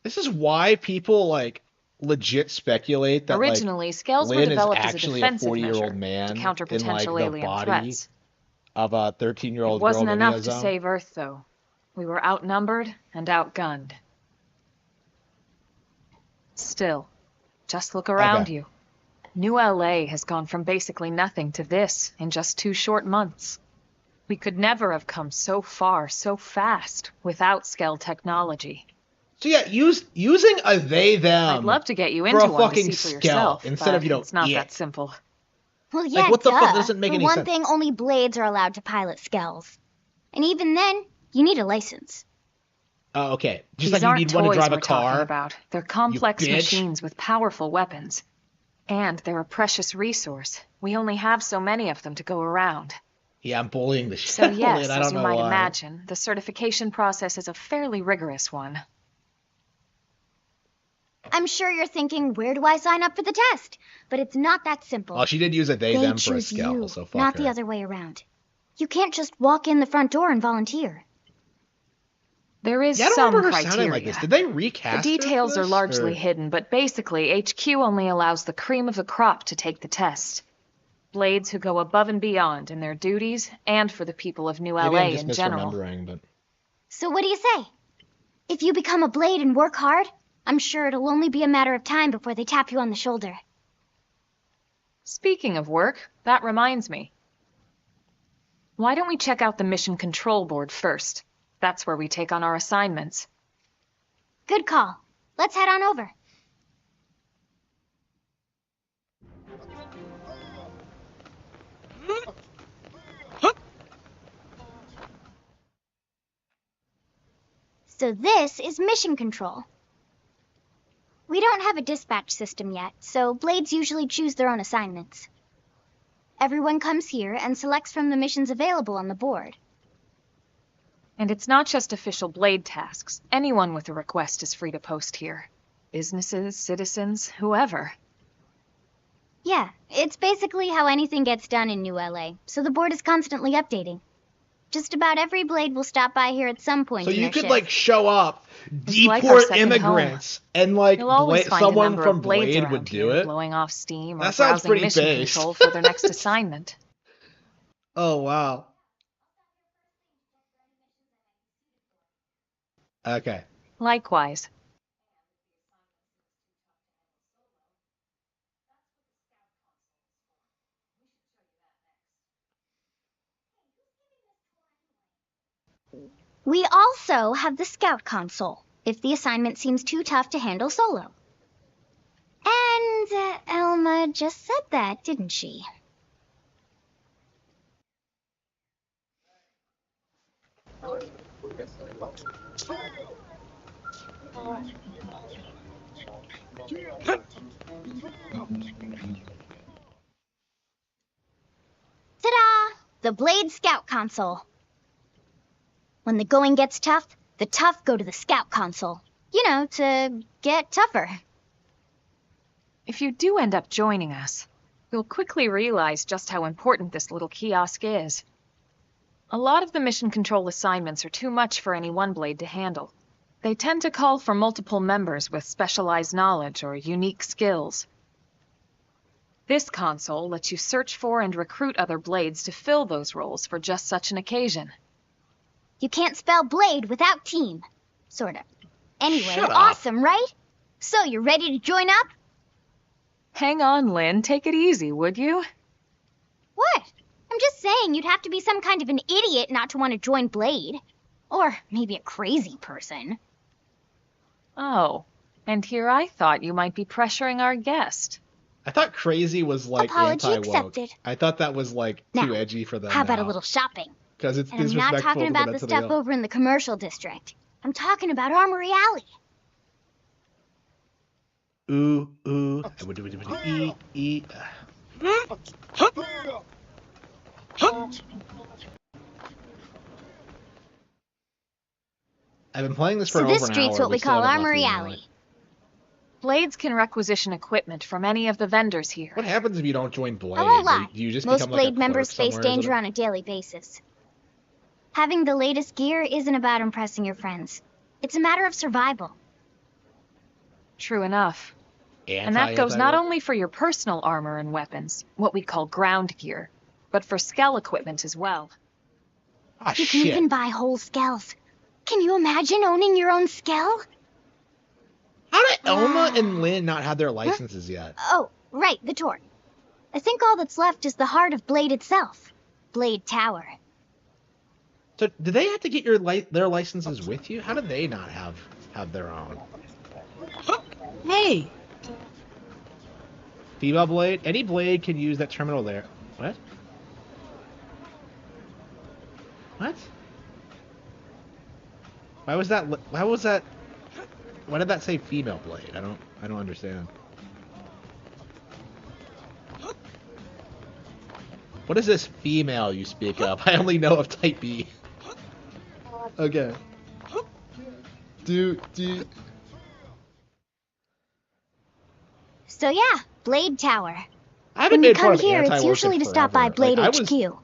This is why people like legit speculate that Originally, like scales were Lynn is developed as a actually a defensive 40-year-old measure man to counter in like potential the alien body threats. of a It 13-year-old girl wasn't living enough in a to zone. save Earth, though. We were outnumbered and outgunned. Still, just look around Okay. you. New LA has gone from basically nothing to this in just 2 short months. We could never have come so far so fast without Skell technology. So yeah, using a they them I'd love to get you for into a one to fucking see for skell yourself, instead of but it's not that it. simple. Well, yeah, Like what the fuck? That duh. doesn't make For any one sense. thing, only Blades are allowed to pilot skells. And even then, you need a license. Oh, okay. Just These like you aren't need one to toys drive a we're talking car. about. They're complex bitch. machines with powerful weapons. And they're a precious resource. We only have so many of them to go around. Yeah, I'm bullying the shit So out of yes, it. I as don't you know might why. imagine, the certification process is a fairly rigorous one. I'm sure you're thinking, where do I sign up for the test? But it's not that simple. Well, she did use a they them for a choose skell, you, so fuck not her. the other way around. You can't just walk in the front door and volunteer. There is Yeah, I don't some remember her criteria. sounding like this. Did they recast The her for details are this, largely or- hidden, but basically, HQ only allows the cream of the crop to take the test. Blades who go above and beyond in their duties and for the people of New Maybe LA I'm just in general. misremembering, but So what do you say? If you become a Blade and work hard, I'm sure it'll only be a matter of time before they tap you on the shoulder. Speaking of work, that reminds me. Why don't we check out the mission control board first? That's where we take on our assignments. Good call. Let's head on over. So this is mission control. We don't have a dispatch system yet, so Blades usually choose their own assignments. Everyone comes here and selects from the missions available on the board. And it's not just official Blade tasks. Anyone with a request is free to post here. Businesses, citizens, whoever. Yeah, it's basically how anything gets done in New LA, so the board is constantly updating. Just about every Blade will stop by here at some point So in you their could shift. like show up, It's like our deport second immigrants, and like You'll always find a someone number from of Blades Blade around would do here, it. blowing off steam or That sounds browsing pretty mission based. control for their next assignment. Oh wow. Okay. Likewise. We also have the Scout Console, if the assignment seems too tough to handle solo. And Elma just said that, didn't she? Ta-da! The Blade Scout Console. When the going gets tough, the tough go to the Scout Console. You know, to get tougher. If you do end up joining us, you'll quickly realize just how important this little kiosk is. A lot of the mission control assignments are too much for any one Blade to handle. They tend to call for multiple members with specialized knowledge or unique skills. This console lets you search for and recruit other Blades to fill those roles for just such an occasion. You can't spell Blade without team. Sort of. Anyway, Shut up. awesome, right? So, you're ready to join up? Hang on, Lynn. Take it easy, would you? What? I'm just saying you'd have to be some kind of an idiot not to want to join Blade. Or maybe a crazy person. Oh, and here I thought you might be pressuring our guest. I thought crazy was like Apology anti-woke. accepted. I thought that was like Now, too edgy for them. How about now. a little shopping? Because it's And I'm disrespectful not talking to about the the Mentally stuff Ill. over in the commercial district. I'm talking about Armory Alley. Ooh, ooh. E. I've been playing this for So over this an street's hour. what we still call haven't left Armory the Alley. Blades can requisition equipment from any of the vendors here. What happens if you don't join Blade? I won't lie. Do you just Most become like a Blade members clerk face somewhere, is it? danger on a daily basis. Having the latest gear isn't about impressing your friends. It's a matter of survival. True enough. And that goes not only for your personal armor and weapons, what we call ground gear, but for skell equipment as well. Ah, You can shit. even buy whole skells. Can you imagine owning your own skell? How did Elma and Lynn not have their licenses yet? Oh, right, the Torque. I think all that's left is the heart of Blade itself. Blade Tower. So, do they have to get their licenses with you? How do they not have their own? Hey, Female Blade? Any Blade can use that terminal there. What? What? Why was that? Why did that say female Blade? I don't understand. What is this female you speak of? I only know of Type B. Okay. Do. So yeah, Blade Tower. I haven't When you made fun come of here, it's anti-woke usually in to stop by forever. Blade Like, HQ.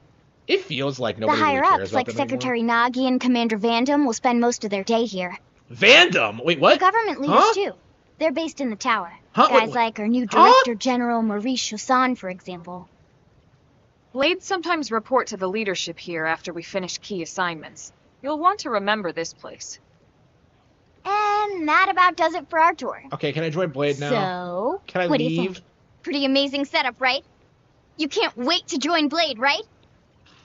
It feels like The nobody really cares higher-ups, about like them Secretary anymore. Nagi and Commander Vandam, will spend most of their day here. Vandam? Wait, what? The government leaders, Huh? too. They're based in the tower. Huh? Guys Wait, like our new huh? Director General Maurice Chosan, for example. Blades sometimes report to the leadership here after we finish key assignments. You'll want to remember this place. And that about does it for our tour. Okay, can I join Blade now? So, Can I what do you leave? think? Pretty amazing setup, right? You can't wait to join Blade, right?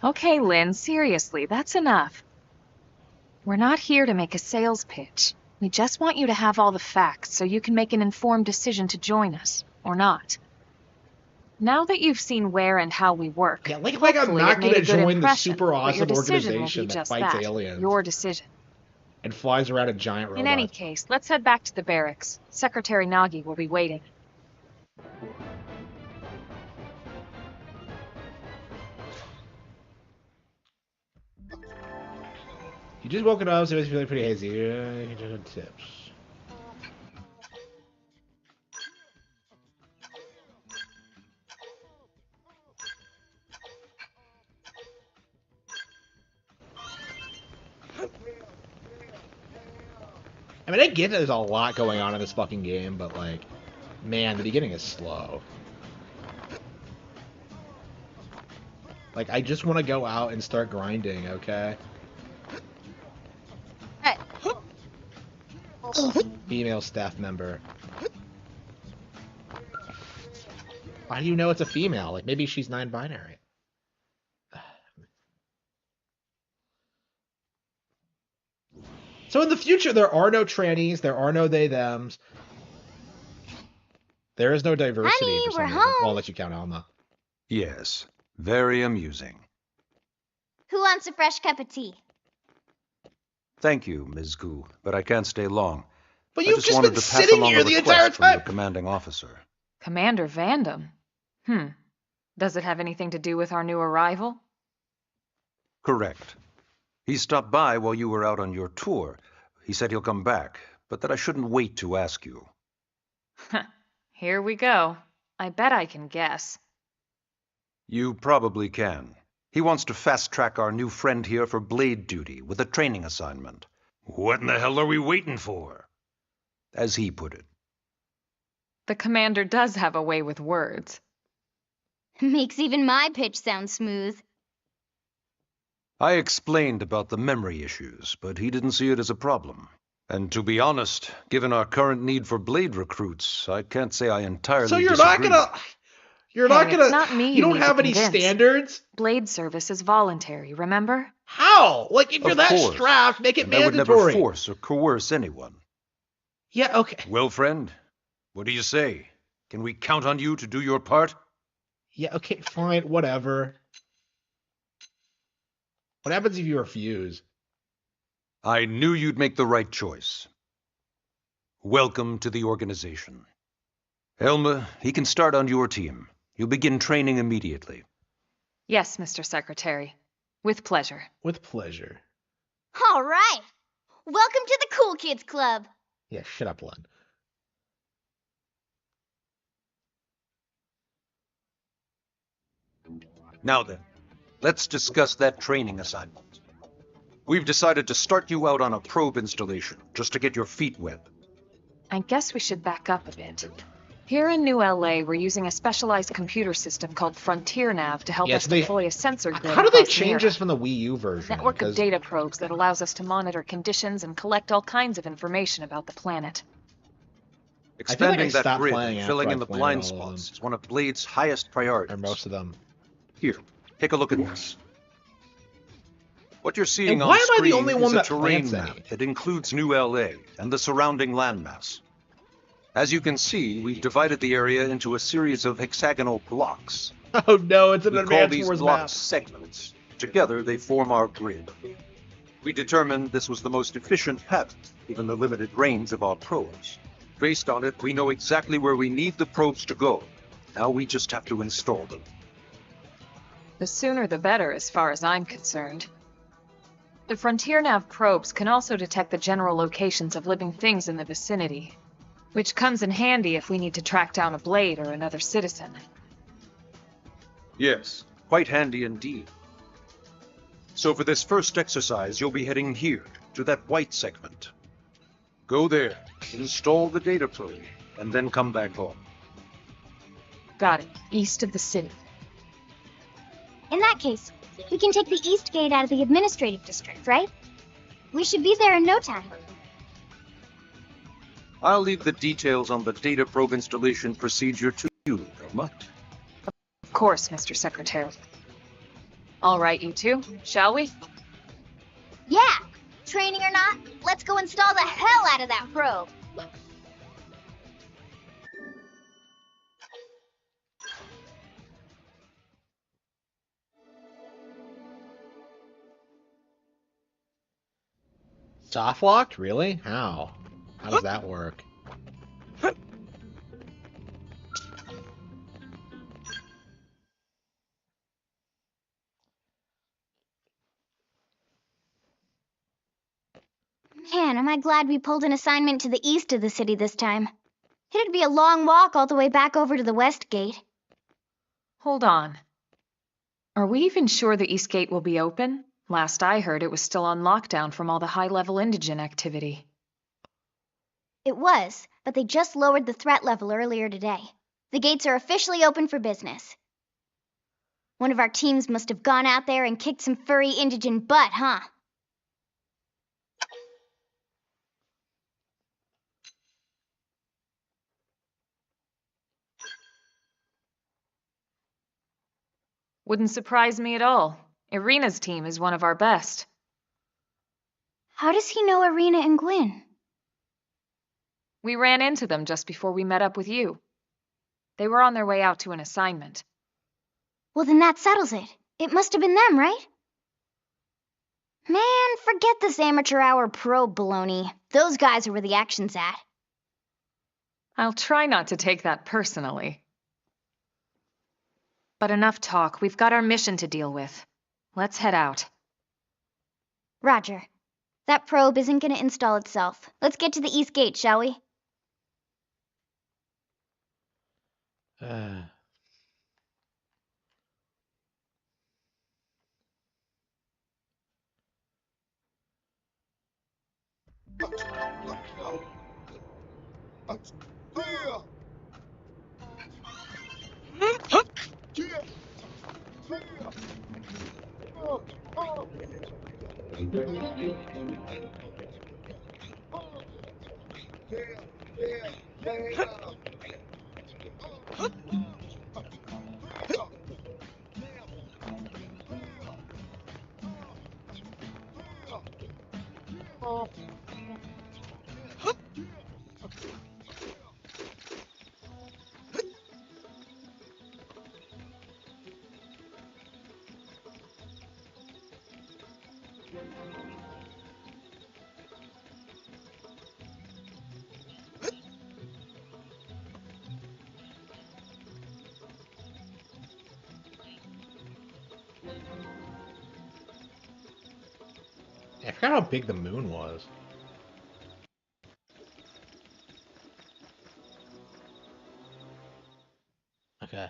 Okay, Lynn, seriously, that's enough. We're not here to make a sales pitch. We just want you to have all the facts so you can make an informed decision to join us, or not. Now that you've seen where and how we work, Yeah, like I'm hopefully not it made gonna a good join the impression, super but your awesome decision will organization be that just fights that, aliens your decision. and flies around in giant robots. In any case, let's head back to the barracks. Secretary Nagi will be waiting. You just woken up, so it's feeling pretty hazy. Tips. mean, I get there's a lot going on in this fucking game, but like, man, the beginning is slow. Like, I just want to go out and start grinding, okay? Hey. Female staff member. Why do you know it's a female? Like, maybe she's non-binary. So in the future, there are no trannies, there are no they-thems. There is no diversity Honey, for some we're reason. home. Well, I'll let you count Alma. Yes, very amusing. Who wants a fresh cup of tea? Thank you, Ms. Gu, but I can't stay long. But I you've just just wanted been to pass sitting along here a the request entire from your time. commanding officer. Commander Vandam? Does it have anything to do with our new arrival? Correct. He stopped by while you were out on your tour. He said he'll come back, but that I shouldn't wait to ask you. Here we go. I bet I can guess. You probably can. He wants to fast-track our new friend here for blade duty with a training assignment. What in the hell are we waiting for? As he put it. The commander does have a way with words. Makes even my pitch sound smooth. I explained about the memory issues, but he didn't see it as a problem. And to be honest, given our current need for blade recruits, I can't say I entirely So you're disagree. You're Hey, not gonna. it's not me You you don't need to have any convince. standards. Blade service is voluntary, remember? How? Like, if you're Of that course. strapped, make it And I would never mandatory. force or coerce anyone. Yeah. Okay. Well, friend, what do you say? Can we count on you to do your part? Yeah. Okay. Fine. Whatever. What happens if you refuse? I knew you'd make the right choice. Welcome to the organization. Elma, he can start on your team. You'll begin training immediately. Yes, Mr. Secretary. With pleasure. With pleasure. All right. Welcome to the Cool Kids Club. Yeah. Shut up, Len. Now then, let's discuss that training assignment. We've decided to start you out on a probe installation, just to get your feet wet. I guess we should back up a bit. Here in New LA, we're using a specialized computer system called Frontier Nav to help Yeah, us so they- deploy a sensor grid How do they across change Mira. this from the Wii U version? Network of 'Cause- data probes that allows us to monitor conditions and collect all kinds of information about the planet. Expanding that stopped grid playing and after filling I in the planted blind all of them. spots is one of Blade's highest priorities. Or most of them. Here, take a look at this. What you're seeing And on why am I the screen only one is a that terrain plants any? map that includes New LA and the surrounding landmass. As you can see, we've divided the area into a series of hexagonal blocks. Oh no, it's an We call Advanced these Wars blocks map. segments. Together, they form our grid. We determined this was the most efficient path, given the limited range of our probes. Based on it, we know exactly where we need the probes to go. Now we just have to install them. The sooner the better, as far as I'm concerned. The Frontier Nav probes can also detect the general locations of living things in the vicinity, which comes in handy if we need to track down a blade or another citizen. Yes, quite handy indeed. So for this first exercise, you'll be heading here, to that white segment. Go there, install the data probe, and then come back home. Got it. East of the city. In that case, we can take the East Gate out of the administrative district, right? We should be there in no time. I'll leave the details on the data probe installation procedure to you, Elma. Of course, Mr. Secretary. All right, you two, shall we? Yeah. Training or not, let's go install the hell out of that probe. Soft locked? Really? How? How does that work? Man, am I glad we pulled an assignment to the east of the city this time. It'd be a long walk all the way back over to the West Gate. Hold on. Are we even sure the East Gate will be open? Last I heard, it was still on lockdown from all the high-level indigent activity. It was, but they just lowered the threat level earlier today. The gates are officially open for business. One of our teams must have gone out there and kicked some furry indigent butt, huh? Wouldn't surprise me at all. Irina's team is one of our best. How does he know Irina and Gwyn? We ran into them just before we met up with you. They were on their way out to an assignment. Well, then that settles it. It must have been them, right? Man, forget this amateur hour pro baloney. Those guys are where the action's at. I'll try not to take that personally. But enough talk. We've got our mission to deal with. Let's head out. Roger. That probe isn't gonna install itself. Let's get to the east gate, shall we? I forgot how big the moon was. Okay.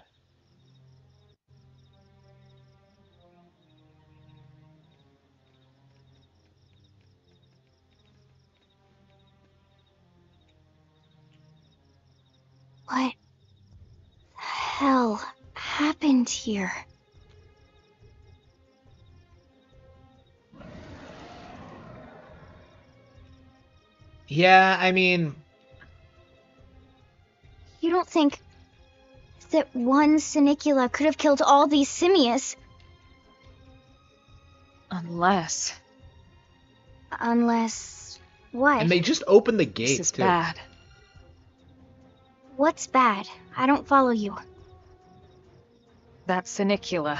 What the hell happened here? Yeah, I mean, You don't think that one Sinicula could have killed all these simius? Unless... Unless... what? and they just opened the gate, This is too. bad. What's bad? I don't follow you. That Sinicula.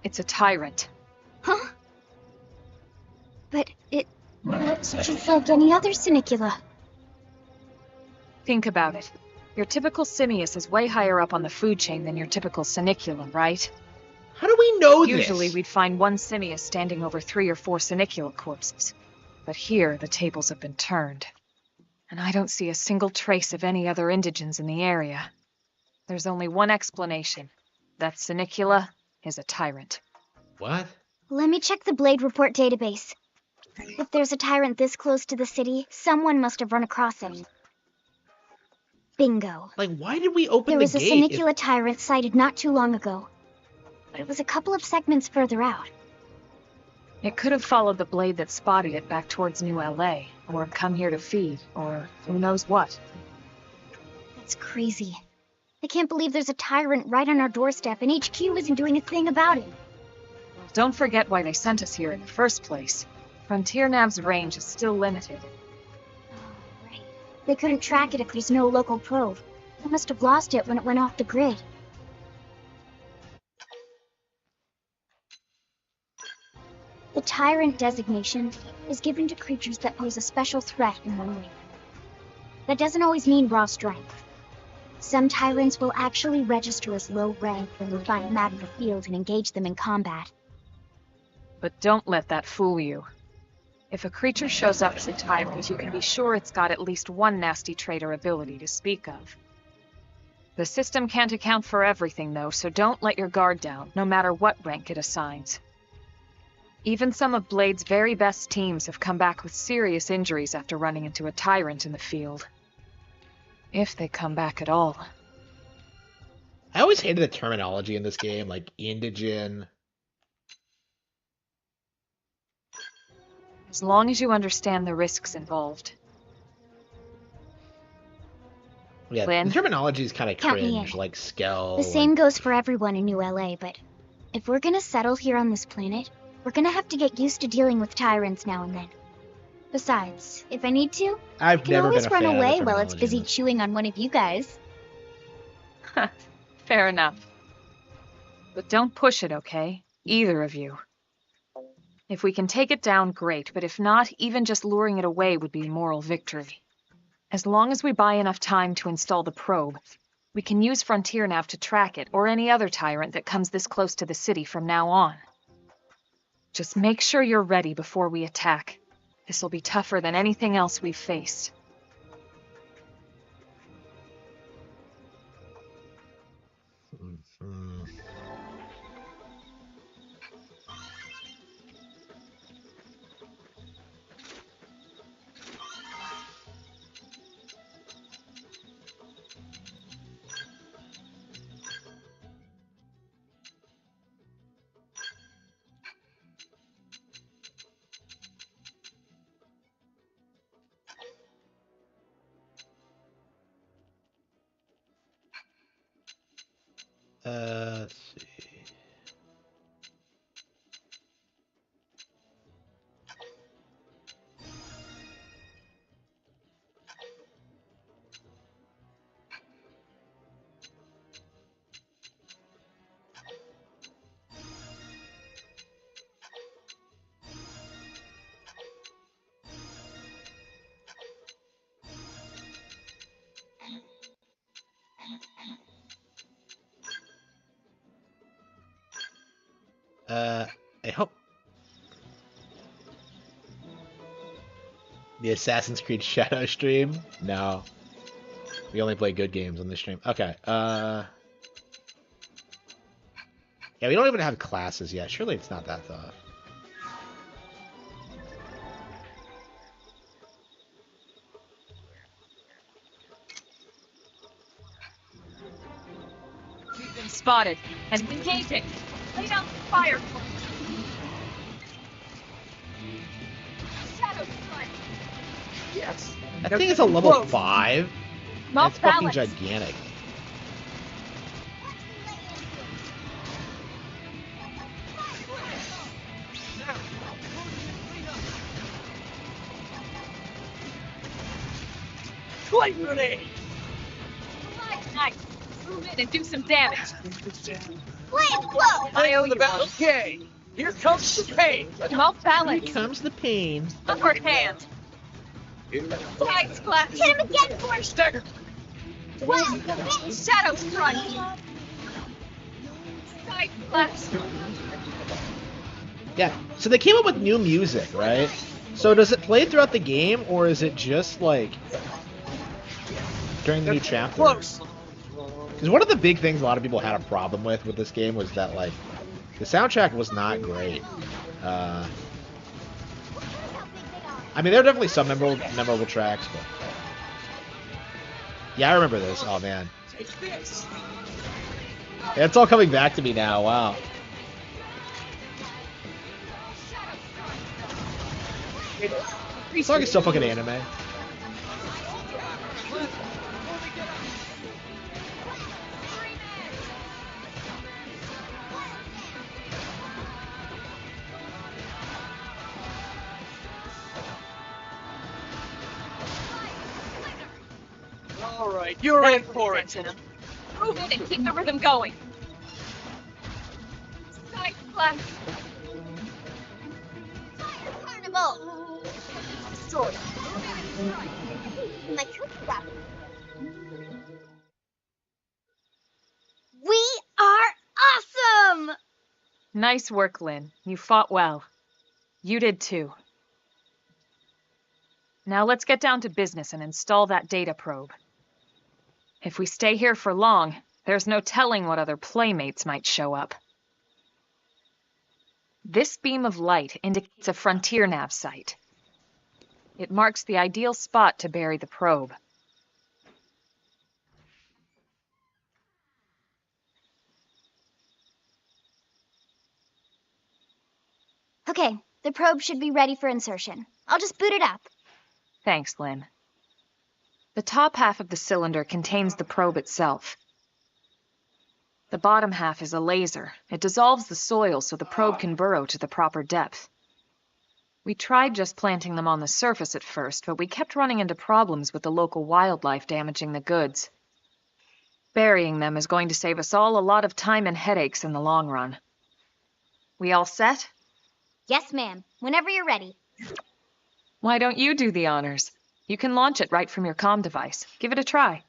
It's a tyrant. Huh? But it looks just like any other Sinicula. Think about it. Your typical simius is way higher up on the food chain than your typical Sinicula, right? How do we know Usually this? we'd find one simius standing over 3 or 4 Sinicula corpses. But here, the tables have been turned. And I don't see a single trace of any other indigents in the area. There's only one explanation. That Sinicula is a tyrant. What? Let me check the Blade Report database. If there's a tyrant this close to the city, someone must have run across it. Bingo. Like, why did we open There the was a gate? Sinicula tyrant sighted not too long ago. But it was a couple of segments further out. It could have followed the blade that spotted it back towards New LA, or come here to feed, or who knows what. That's crazy. I can't believe there's a tyrant right on our doorstep and HQ isn't doing a thing about it. Don't forget why they sent us here in the first place. Frontier Nav's range is still limited. Oh, right. They couldn't track it if there's no local probe. They must have lost it when it went off the grid. The Tyrant designation is given to creatures that pose a special threat in one way. That doesn't always mean raw strength. Some Tyrants will actually register as low rank when we find them out in the field and engage them in combat. But don't let that fool you. If a creature shows up as a tyrant, you can be sure it's got at least one nasty trait or ability to speak of. The system can't account for everything, though, so don't let your guard down, no matter what rank it assigns. Even some of Blade's very best teams have come back with serious injuries after running into a tyrant in the field. If they come back at all. I always hated the terminology in this game, like indigen. As long as you understand the risks involved. Yeah, Lynn? the terminology is kind of Count me cringe, in. like Skell. The same goes for everyone in New LA, but if we're gonna settle here on this planet, we're gonna have to get used to dealing with tyrants now and then. Besides, if I need to, I I've can never always been a run fan of the away while it's terminology in busy this. chewing on one of you guys. Fair enough. But don't push it, okay? Either of you. If we can take it down, great, but if not, even just luring it away would be a moral victory. As long as we buy enough time to install the probe, we can use Frontier Nav to track it, or any other tyrant that comes this close to the city from now on. Just make sure you're ready before we attack. This'll be tougher than anything else we've faced. Mm. Let's see. I hope the Assassin's Creed Shadow stream. No, we only play good games on this stream. Okay. Yeah, we don't even have classes yet. Surely it's not that tough. We've been spotted, and engaging. Lay down the fire. Shadow strike. Yes. That thing is a level 5. I'm off It's fucking balance. gigantic. Flame grenade! Nice. Move in and do some damage. I owe you one. Okay, here comes the pain. I'm off Here balance. comes the pain. Upward hand. Tag splash. Hit him again, Forrest! Stagger. Shadow strike. Side splash. Yeah. So they came up with new music, right? So does it play throughout the game, or is it just like during the new chapter? Close. Because one of the big things a lot of people had a problem with this game was that like the soundtrack was not great. I mean, there are definitely some memorable tracks, but yeah, I remember this. Oh man, Take this. yeah, it's all coming back to me now. Wow. This song is so fucking anime. All right, you're in for it. Move in and keep the rhythm going. Side splash. Carnival! Sword. My cookie wrap. We are awesome! Nice work, Lynn. You fought well. You did too. Now let's get down to business and install that data probe. If we stay here for long, there's no telling what other playmates might show up. This beam of light indicates a frontier nav site. It marks the ideal spot to bury the probe. Okay, the probe should be ready for insertion. I'll just boot it up. Thanks, Lynn. The top half of the cylinder contains the probe itself. The bottom half is a laser. It dissolves the soil so the probe can burrow to the proper depth. We tried just planting them on the surface at first, but we kept running into problems with the local wildlife damaging the goods. Burying them is going to save us all a lot of time and headaches in the long run. We all set? Yes, ma'am. Whenever you're ready. Why don't you do the honors? You can launch it right from your comm device. Give it a try.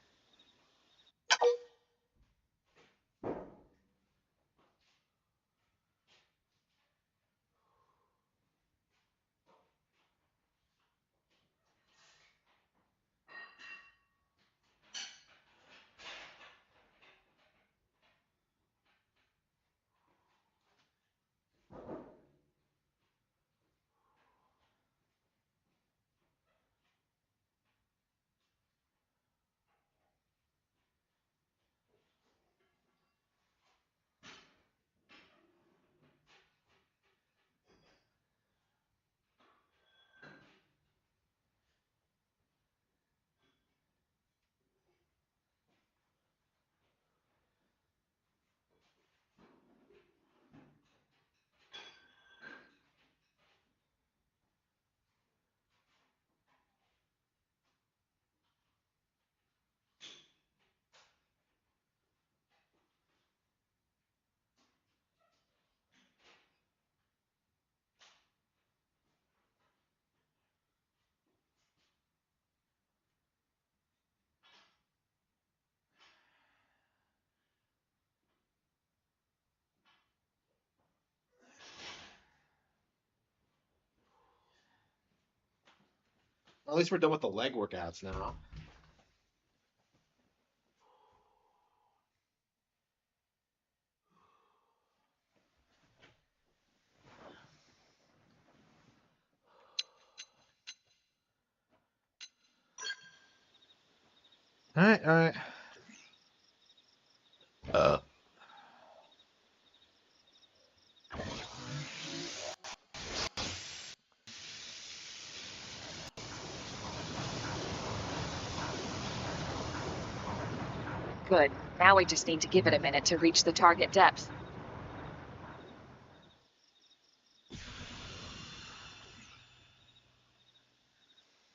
At least we're done with the leg workouts now. All right, all right. Good. Now we just need to give it a minute to reach the target depth.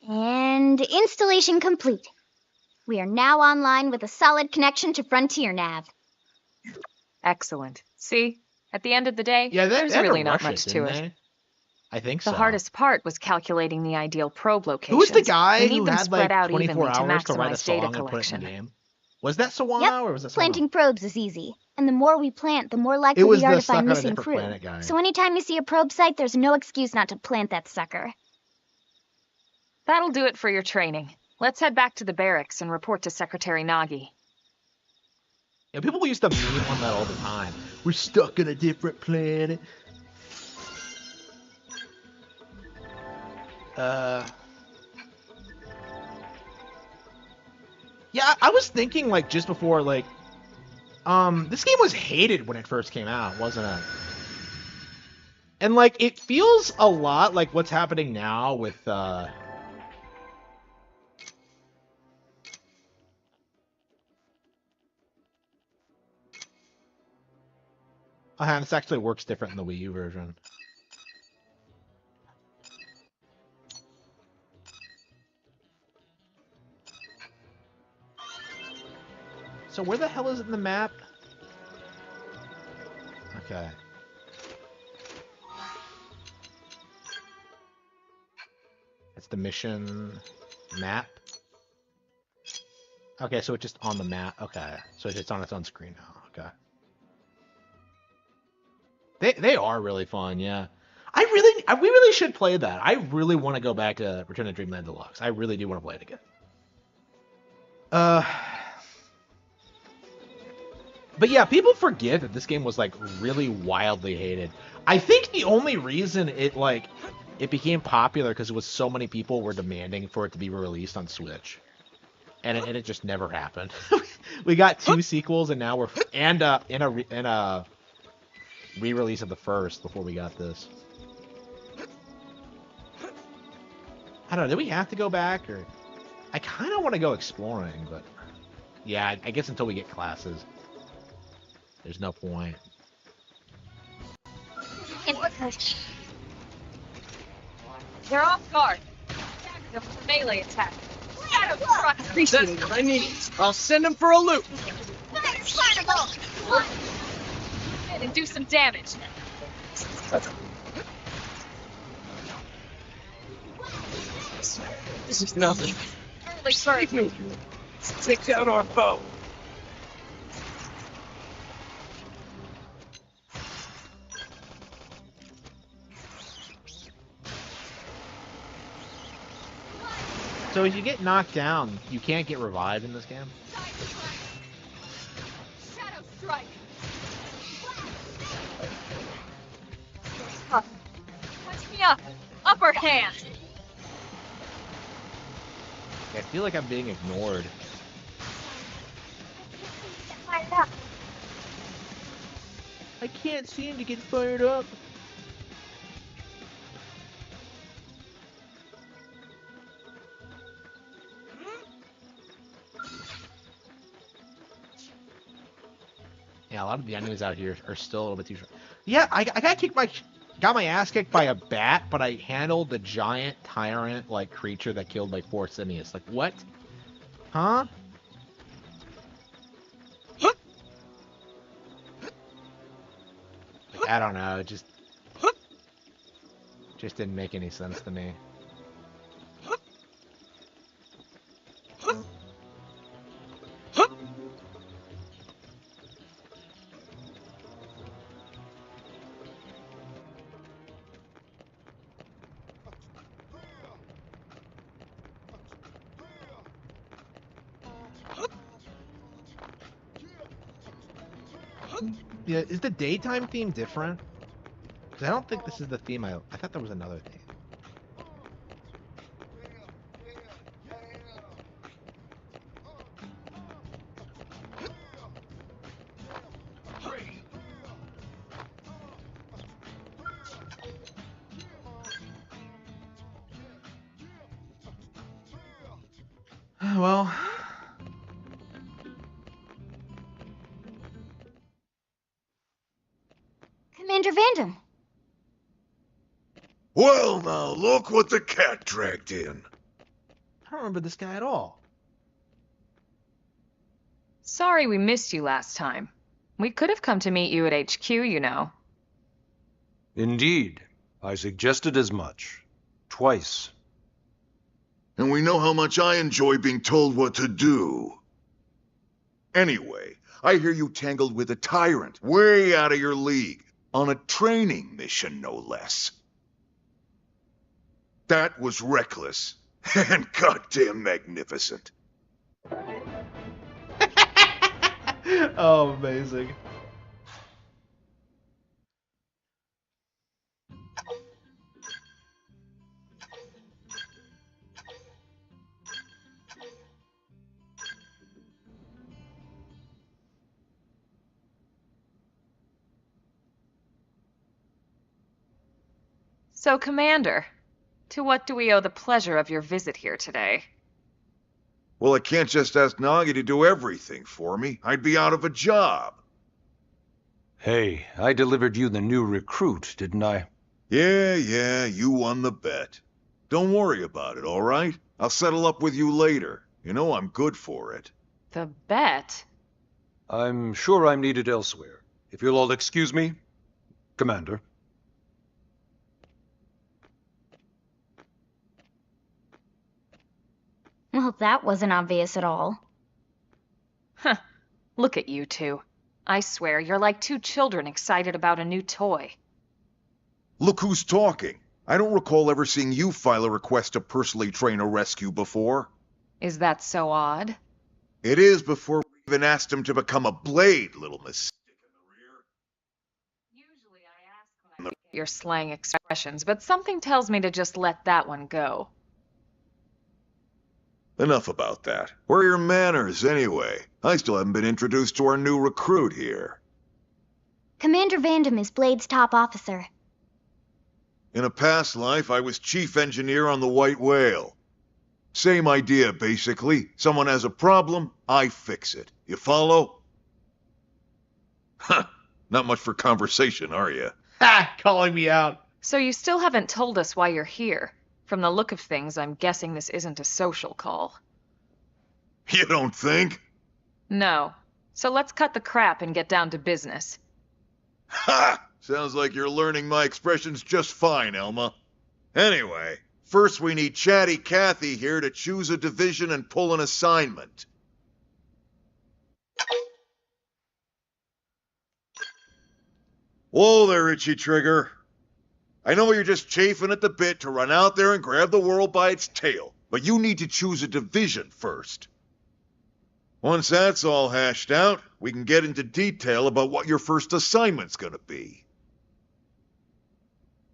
And installation complete. We are now online with a solid connection to Frontier Nav. Excellent. See? At the end of the day, Yeah, there's they had to really not rush much it, to didn't it. they? I think The so. hardest part was calculating the ideal probe locations. Who was the guy We need who them had spread like out 24 evenly to hours to write a maximize data song and put it in collection. the game? Was that Sawano Yep, or was that someone planting else? probes is easy. And the more we plant, the more likely It was we are the to stuck find on a missing different crew. planet guy. So anytime you see a probe site, there's no excuse not to plant that sucker. That'll do it for your training. Let's head back to the barracks and report to Secretary Nagi. Yeah, people used to meme on that all the time. We're stuck on a different planet. Yeah, I was thinking like just before like this game was hated when it first came out, wasn't it? And like it feels a lot like what's happening now with this actually works different in the Wii U version. So where the hell is it in the map? Okay. It's the mission map. Okay, so it's just on the map. Okay, so it's on its own screen now. Okay. They are really fun, yeah. We really should play that. I really want to go back to Return to Dreamland Deluxe. I really do want to play it again. But yeah, people forget that this game was like really wildly hated. I think the only reason it became popular because it was so many people were demanding for it to be released on Switch, and it just never happened. We got 2 sequels, and now we're in a re-release of the first before we got this. I don't know. Do we have to go back, or I kind of want to go exploring, but yeah, I guess until we get classes, there's no point. They're off guard. Attack them with a melee attack. That's what I need. I'll send them for a loop. And do some damage. This is nothing. Early bird. Me. Take down our foe. So if you get knocked down, you can't get revived in this game? Shadow strike. Touch me up. Upper hand. I feel like I'm being ignored. Fired up. I can't seem to get fired up. Yeah, a lot of the enemies out here are still a little bit too short. Yeah, I got my ass kicked by a bat, but I handled the giant tyrant creature that killed like 4 simius. Like what? Huh? I don't know. It just didn't make any sense to me. Yeah, is the daytime theme different? Because I don't think this is the theme I thought there was another theme. Well... Commander Vandam. Well, now, look what the cat dragged in. I don't remember this guy at all. Sorry we missed you last time. We could have come to meet you at HQ, you know. Indeed. I suggested as much. Twice. And we know how much I enjoy being told what to do. Anyway, I hear you tangled with a tyrant, way out of your league, on a training mission, no less. That was reckless, and goddamn magnificent. Oh, amazing. So, Commander, to what do we owe the pleasure of your visit here today? Well, I can't just ask Nagi to do everything for me. I'd be out of a job. Hey, I delivered you the new recruit, didn't I? Yeah, you won the bet. Don't worry about it, all right? I'll settle up with you later. You know I'm good for it. The bet? I'm sure I'm needed elsewhere. If you'll all excuse me, Commander. Well, that wasn't obvious at all. Huh. Look at you two. I swear, you're like 2 children excited about a new toy. Look who's talking. I don't recall ever seeing you file a request to personally train a rescue before. Is that so odd? It is before we even asked him to become a blade, little miss. Usually I ask when I get your slang expressions, but something tells me to just let that one go. Enough about that. Where are your manners, anyway? I still haven't been introduced to our new recruit here. Commander Vandam is Blade's top officer. In a past life, I was chief engineer on the White Whale. Same idea, basically. Someone has a problem, I fix it. You follow? Huh. Not much for conversation, are you? Ha! Calling me out. So you still haven't told us why you're here. From the look of things, I'm guessing this isn't a social call. You don't think? No. So let's cut the crap and get down to business. Ha! Sounds like you're learning my expressions just fine, Elma. Anyway, first we need Chatty Cathy here to choose a division and pull an assignment. Whoa there, Itchy Trigger. I know you're just chafing at the bit to run out there and grab the world by its tail, but you need to choose a division first. Once that's all hashed out, we can get into detail about what your first assignment's gonna be.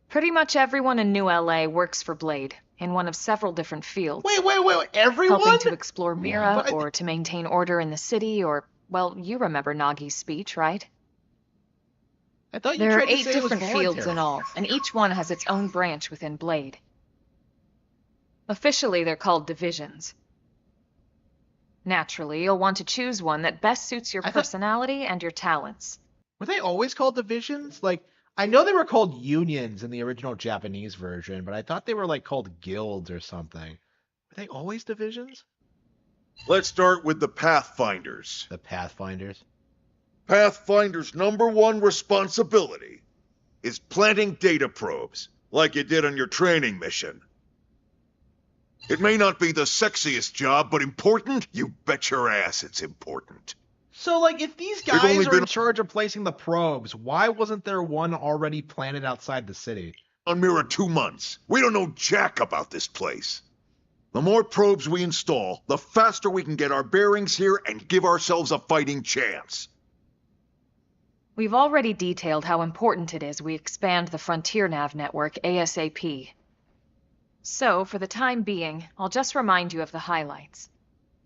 Pretty much everyone in New LA works for Blade, in one of several different fields. Wait, everyone? Helping to explore Mira, But or to maintain order in the city, or, well, you remember Nagi's speech, right? I thought you There are tried to 8 say it was different fields voluntary. in all, and each one has its own branch within Blade. Officially, they're called divisions. Naturally, you'll want to choose one that best suits your personality and your talents. Were they always called divisions? Like, I know they were called unions in the original Japanese version, but I thought they were like called guilds or something. Were they always divisions? Let's start with the Pathfinders. The Pathfinders? Pathfinder's #1 responsibility is planting data probes, like you did on your training mission. It may not be the sexiest job, but important? You bet your ass it's important. So, like, if these They've guys only are been in charge of placing the probes, why wasn't there one already planted outside the city? on Mira 2 months. We don't know jack about this place. The more probes we install, the faster we can get our bearings here and give ourselves a fighting chance. We've already detailed how important it is we expand the Frontier Nav network ASAP. So, for the time being, I'll just remind you of the highlights.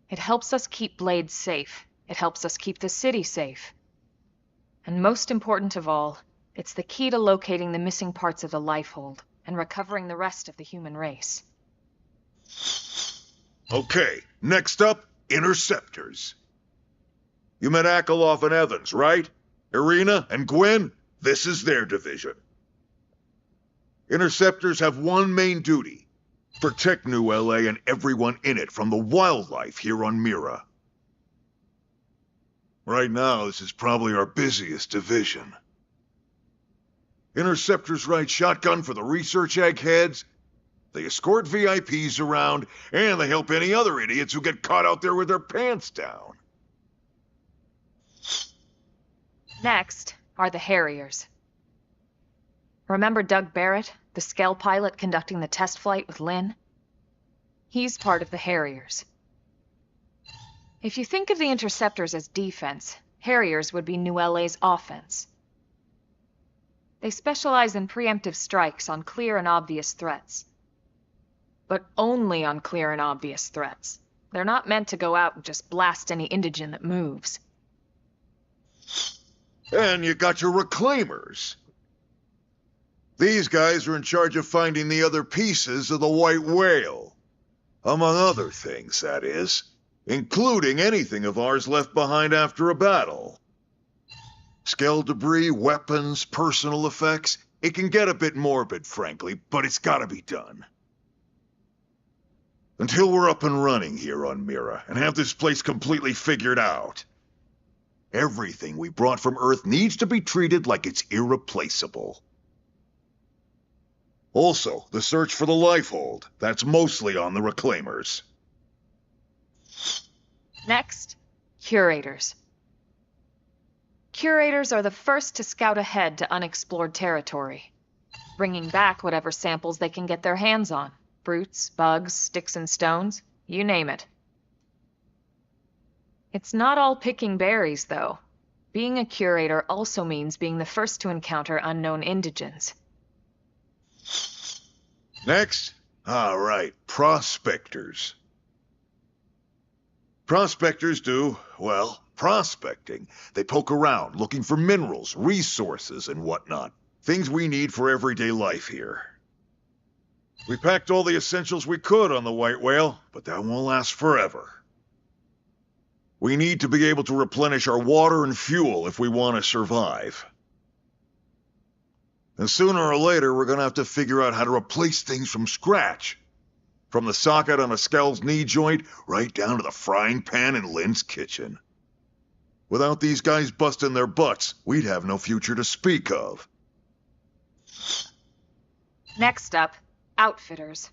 It helps us keep Blade safe. It helps us keep the city safe. And most important of all, it's the key to locating the missing parts of the Lifehold and recovering the rest of the human race. Okay, next up, Interceptors. You met Akeloff and Evans, right? Irina and Gwen, this is their division. Interceptors have one main duty: protect New LA and everyone in it from the wildlife here on Mira. Right now, this is probably our busiest division. Interceptors ride shotgun for the research eggheads, they escort VIPs around, and they help any other idiots who get caught out there with their pants down. Next are the Harriers. Remember Doug Barrett, the Skell pilot conducting the test flight with Lynn? He's part of the Harriers. If you think of the Interceptors as defense, Harriers would be New LA's offense. They specialize in preemptive strikes on clear and obvious threats. But only on clear and obvious threats. They're not meant to go out and just blast any indigene that moves. And you got your Reclaimers. These guys are in charge of finding the other pieces of the White Whale. Among other things, that is. Including anything of ours left behind after a battle. Skell debris, weapons, personal effects. It can get a bit morbid, frankly, but it's gotta be done. Until we're up and running here on Mira and have this place completely figured out, everything we brought from Earth needs to be treated like it's irreplaceable. Also, the search for the Lifehold. That's mostly on the Reclaimers. Next, Curators. Curators are the first to scout ahead to unexplored territory, bringing back whatever samples they can get their hands on. Fruits, bugs, sticks and stones, you name it. It's not all picking berries, though. Being a curator also means being the first to encounter unknown indigens. Next? All right, prospectors. Prospectors do, well, prospecting. They poke around looking for minerals, resources, and whatnot. Things we need for everyday life here. We packed all the essentials we could on the White Whale, but that won't last forever. We need to be able to replenish our water and fuel if we want to survive. And sooner or later, we're gonna have to figure out how to replace things from scratch. From the socket on a Skell's knee joint, right down to the frying pan in Lynn's kitchen. Without these guys busting their butts, we'd have no future to speak of. Next up, outfitters.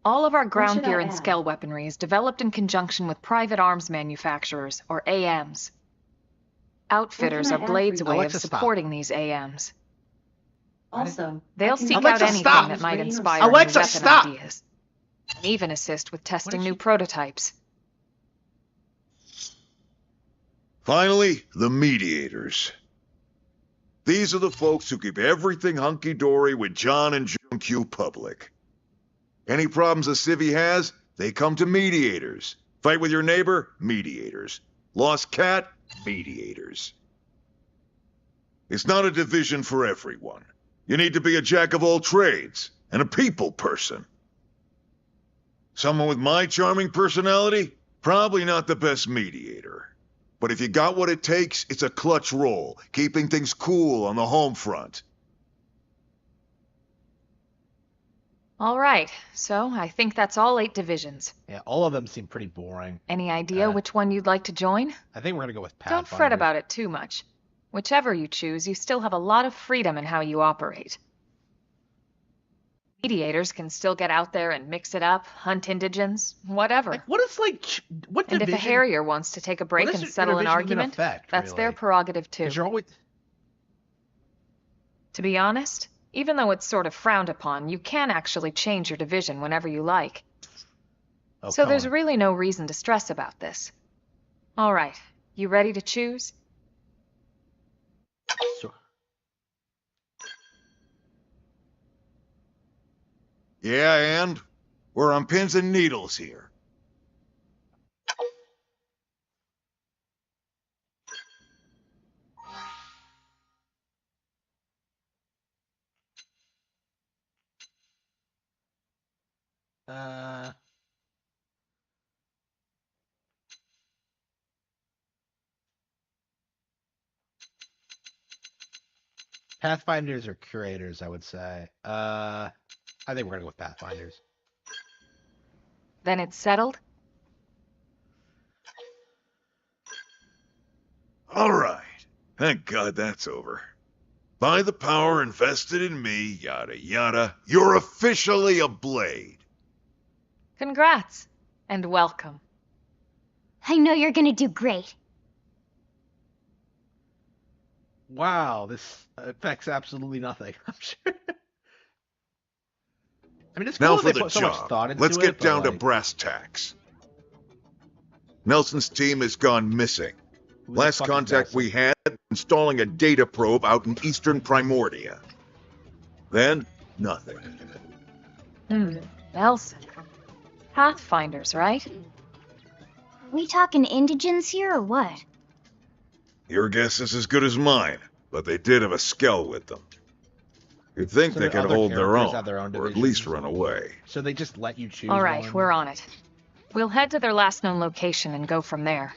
All of our ground gear and Skell weaponry is developed in conjunction with private arms manufacturers, or AMs. Outfitters are Blade's way of supporting these AMs. Also, they'll seek out Alexa, anything stop. that might inspire Alexa, new weapon stop. ideas, and even assist with testing new prototypes. Finally, the mediators. These are the folks who keep everything hunky-dory with John and Joan Q public. Any problems a civvy has, they come to mediators. Fight with your neighbor? Mediators. Lost cat? Mediators. It's not a division for everyone. You need to be a jack of all trades, and a people person. Someone with my charming personality? Probably not the best mediator. But if you got what it takes, it's a clutch role, keeping things cool on the home front. All right, so I think that's all 8 divisions. Yeah, all of them seem pretty boring. Any idea which one you'd like to join? I think we're gonna go with Pathfinder. Don't fret about it too much. Whichever you choose, you still have a lot of freedom in how you operate. Mediators can still get out there and mix it up, hunt indigens, whatever. Like, what is what And division? if a Harrier wants to take a break and settle an argument, that's their prerogative too. You're always... To be honest, even though it's sort of frowned upon, you can actually change your division whenever you like. Oh, So there's really no reason to stress about this. All right, you ready to choose? So, Yeah, and? We're on pins and needles here. Pathfinders or curators, I would say. I think we're gonna go with Pathfinders. Then it's settled? All right. Thank God that's over. By the power invested in me, yada yada, you're officially a Blade. Congrats, and welcome. I know you're gonna do great. Wow, this affects absolutely nothing. I'm sure. I mean, it's cool Now that for they the put so much job. thought into Let's it, get but, down to like, brass tacks. Nelson's team has gone missing. who the Last fuck is contact Nelson? we had, installing a data probe out in eastern Primordia. Then, nothing. Nelson. Pathfinders, right? Are we talking indigens here or what? Your guess is as good as mine, but they did have a Skell with them. You'd think So they the could other hold their characters own, have their own or at divisions? least run away. So they just let you choose All right, one? we're on it. We'll head to their last known location and go from there.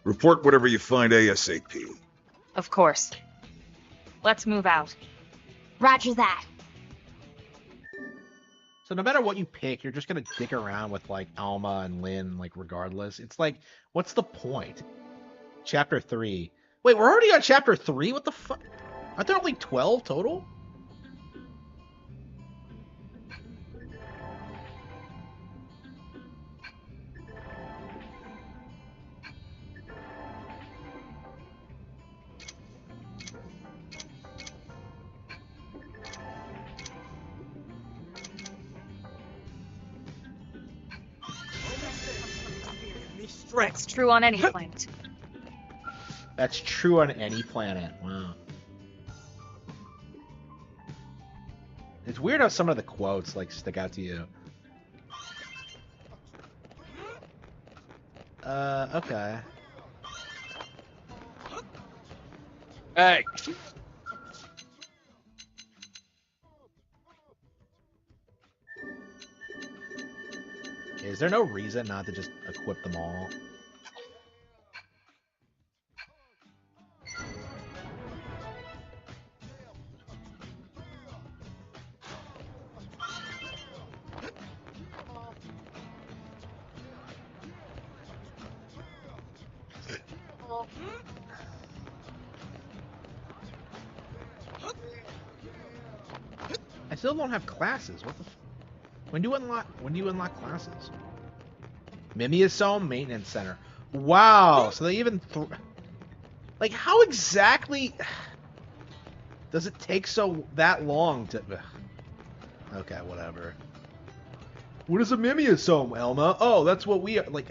Report whatever you find ASAP. Of course. Let's move out. Roger that. So no matter what you pick, you're just gonna dick around with like Alma and Lynn, like regardless. It's like, what's the point? Chapter 3. Wait, we're already on chapter 3? What the fuck? Aren't there only 12 total? It's true on any planet. That's true on any planet. Wow. It's weird how some of the quotes like stick out to you. Okay. Hey. Is there no reason not to just equip them all? I still don't have classes. What the? When do you unlock classes? Mimiasome Maintenance Center. Wow. So they even like how exactly does it take that long to? Okay, whatever. What is a mimiasome, Elma? Oh, that's what we are. Like,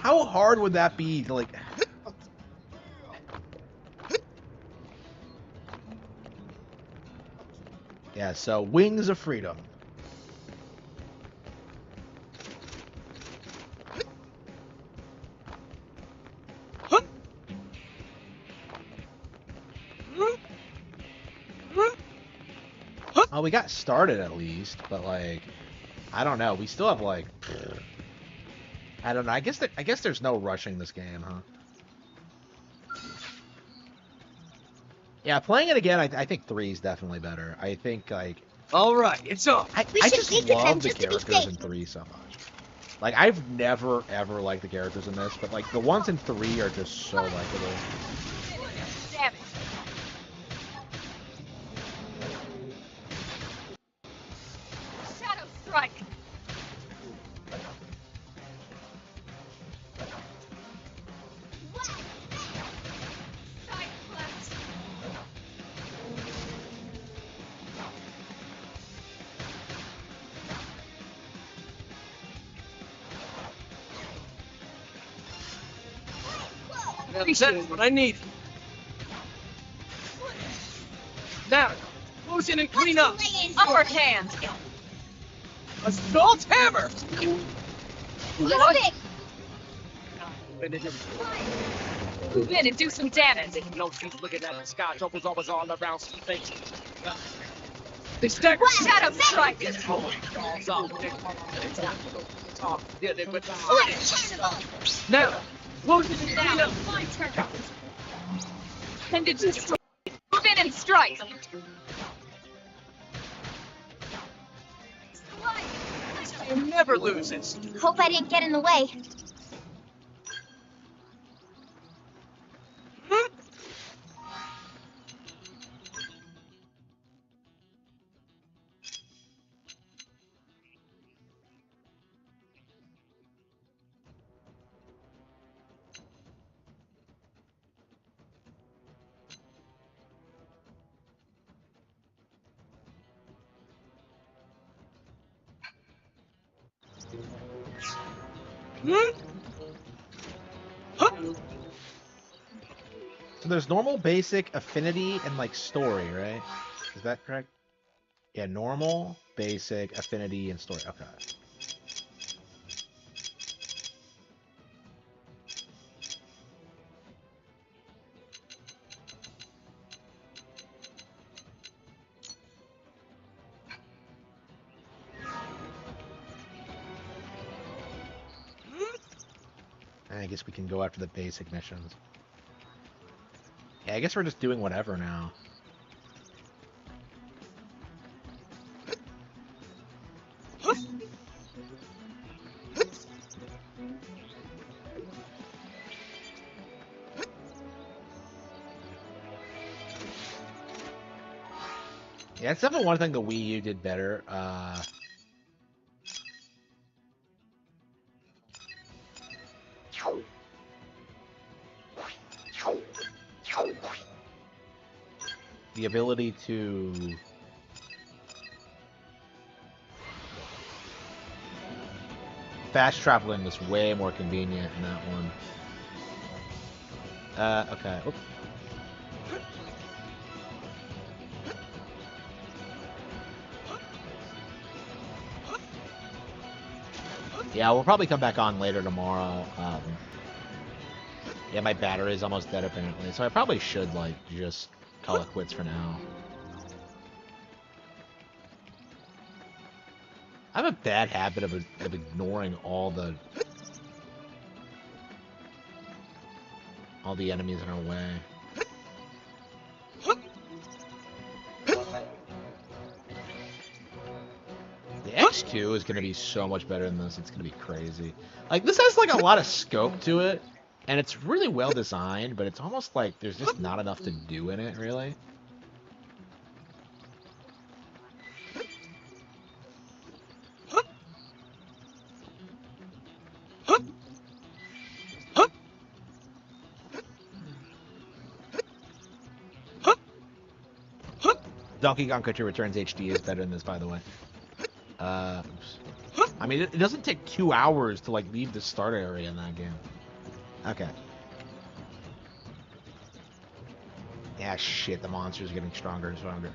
how hard would that be to like? Yeah. So Wings of Freedom. Oh, we got started at least, but like, I don't know. We still have like, I don't know. I guess there's no rushing this game, huh? Yeah, playing it again, I think 3 is definitely better. I think like, All right, it's up. I just love the characters in 3 so much. Like I've never ever liked the characters in this, but like the ones in 3 are just so likable. Damn it. Shadow Strike. That's what I need. Now, close in and clean up. Upper hand. Assault hammer. Move in and do some damage. No, she's looking at the sky. Trouble's always all around. She thinks. They stack. Shadow Strike. Now, close in and clean Now, up. my turn. Tended to destroy. Move in and strike. It never loses. Hope I didn't get in the way. So there's normal, basic, affinity, and like story, right? Is that correct? Yeah, normal, basic, affinity, and story. Okay. I guess we can go after the basic missions. Yeah, I guess we're just doing whatever now. Yeah, it's definitely one thing the Wii U did better. The ability to fast traveling was way more convenient in that one. Okay. Oop. Yeah, we'll probably come back on later tomorrow. Yeah, my battery's almost dead apparently, so I probably should like just call it quits for now. I have a bad habit of ignoring all the enemies in our way. The X2 is going to be so much better than this. It's going to be crazy. Like, this has, like, a lot of scope to it, and it's really well designed, but it's almost like there's just not enough to do in it, really. Donkey Kong Country Returns HD is better than this, by the way. Oops. I mean, it doesn't take 2 hours to, like, leave the start area in that game. Okay. Yeah, shit, the monsters are getting stronger and stronger.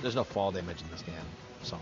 There's no fall damage in this game, so.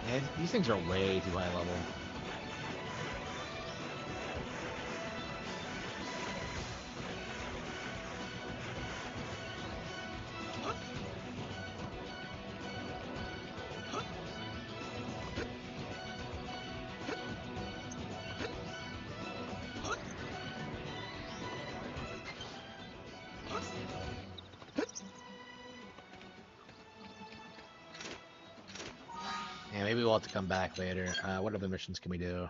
Yeah, these things are way too high level. Yeah, maybe we'll have to come back later. What other missions can we do?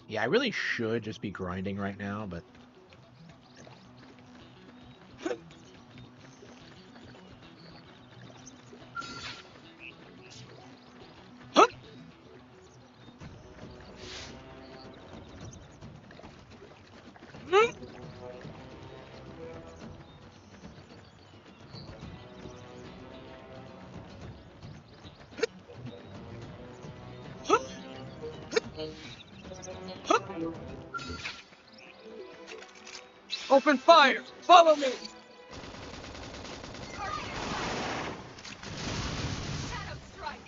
Yeah, I really should just be grinding right now, but... Open fire! Follow me! Shadow strike!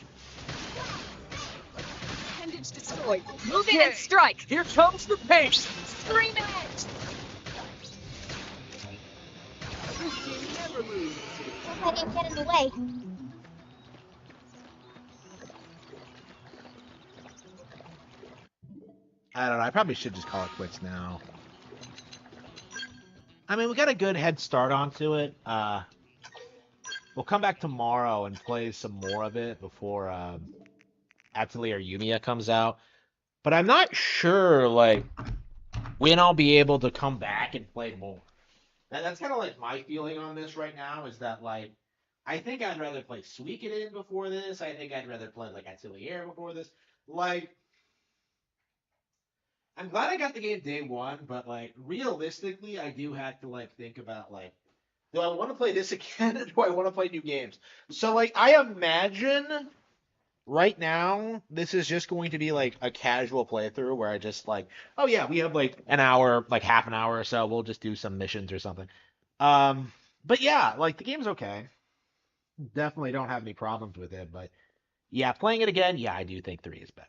Appendage destroyed. Move in and strike! Here comes the pain! Scream it! This team never loses. Don't let him get in the way. I don't know, I probably should just call it quits now. I mean, we got a good head start onto it. We'll come back tomorrow and play some more of it before Atelier Yumiya comes out. But I'm not sure, like, when I'll be able to come back and play more. That's kind of like my feeling on this right now, is that, like, I think I'd rather play Suikoden before this. I think I'd rather play, like, Atelier before this. Like, I'm glad I got the game day one, but like realistically, I do have to like think about like, do I want to play this again or do I want to play new games? So like, I imagine right now this is just going to be like a casual playthrough where I just like, oh yeah, we have like an hour, like half an hour or so, we'll just do some missions or something. Um, but yeah, like the game's okay. Definitely don't have any problems with it, but yeah, playing it again, yeah, I do think three is better.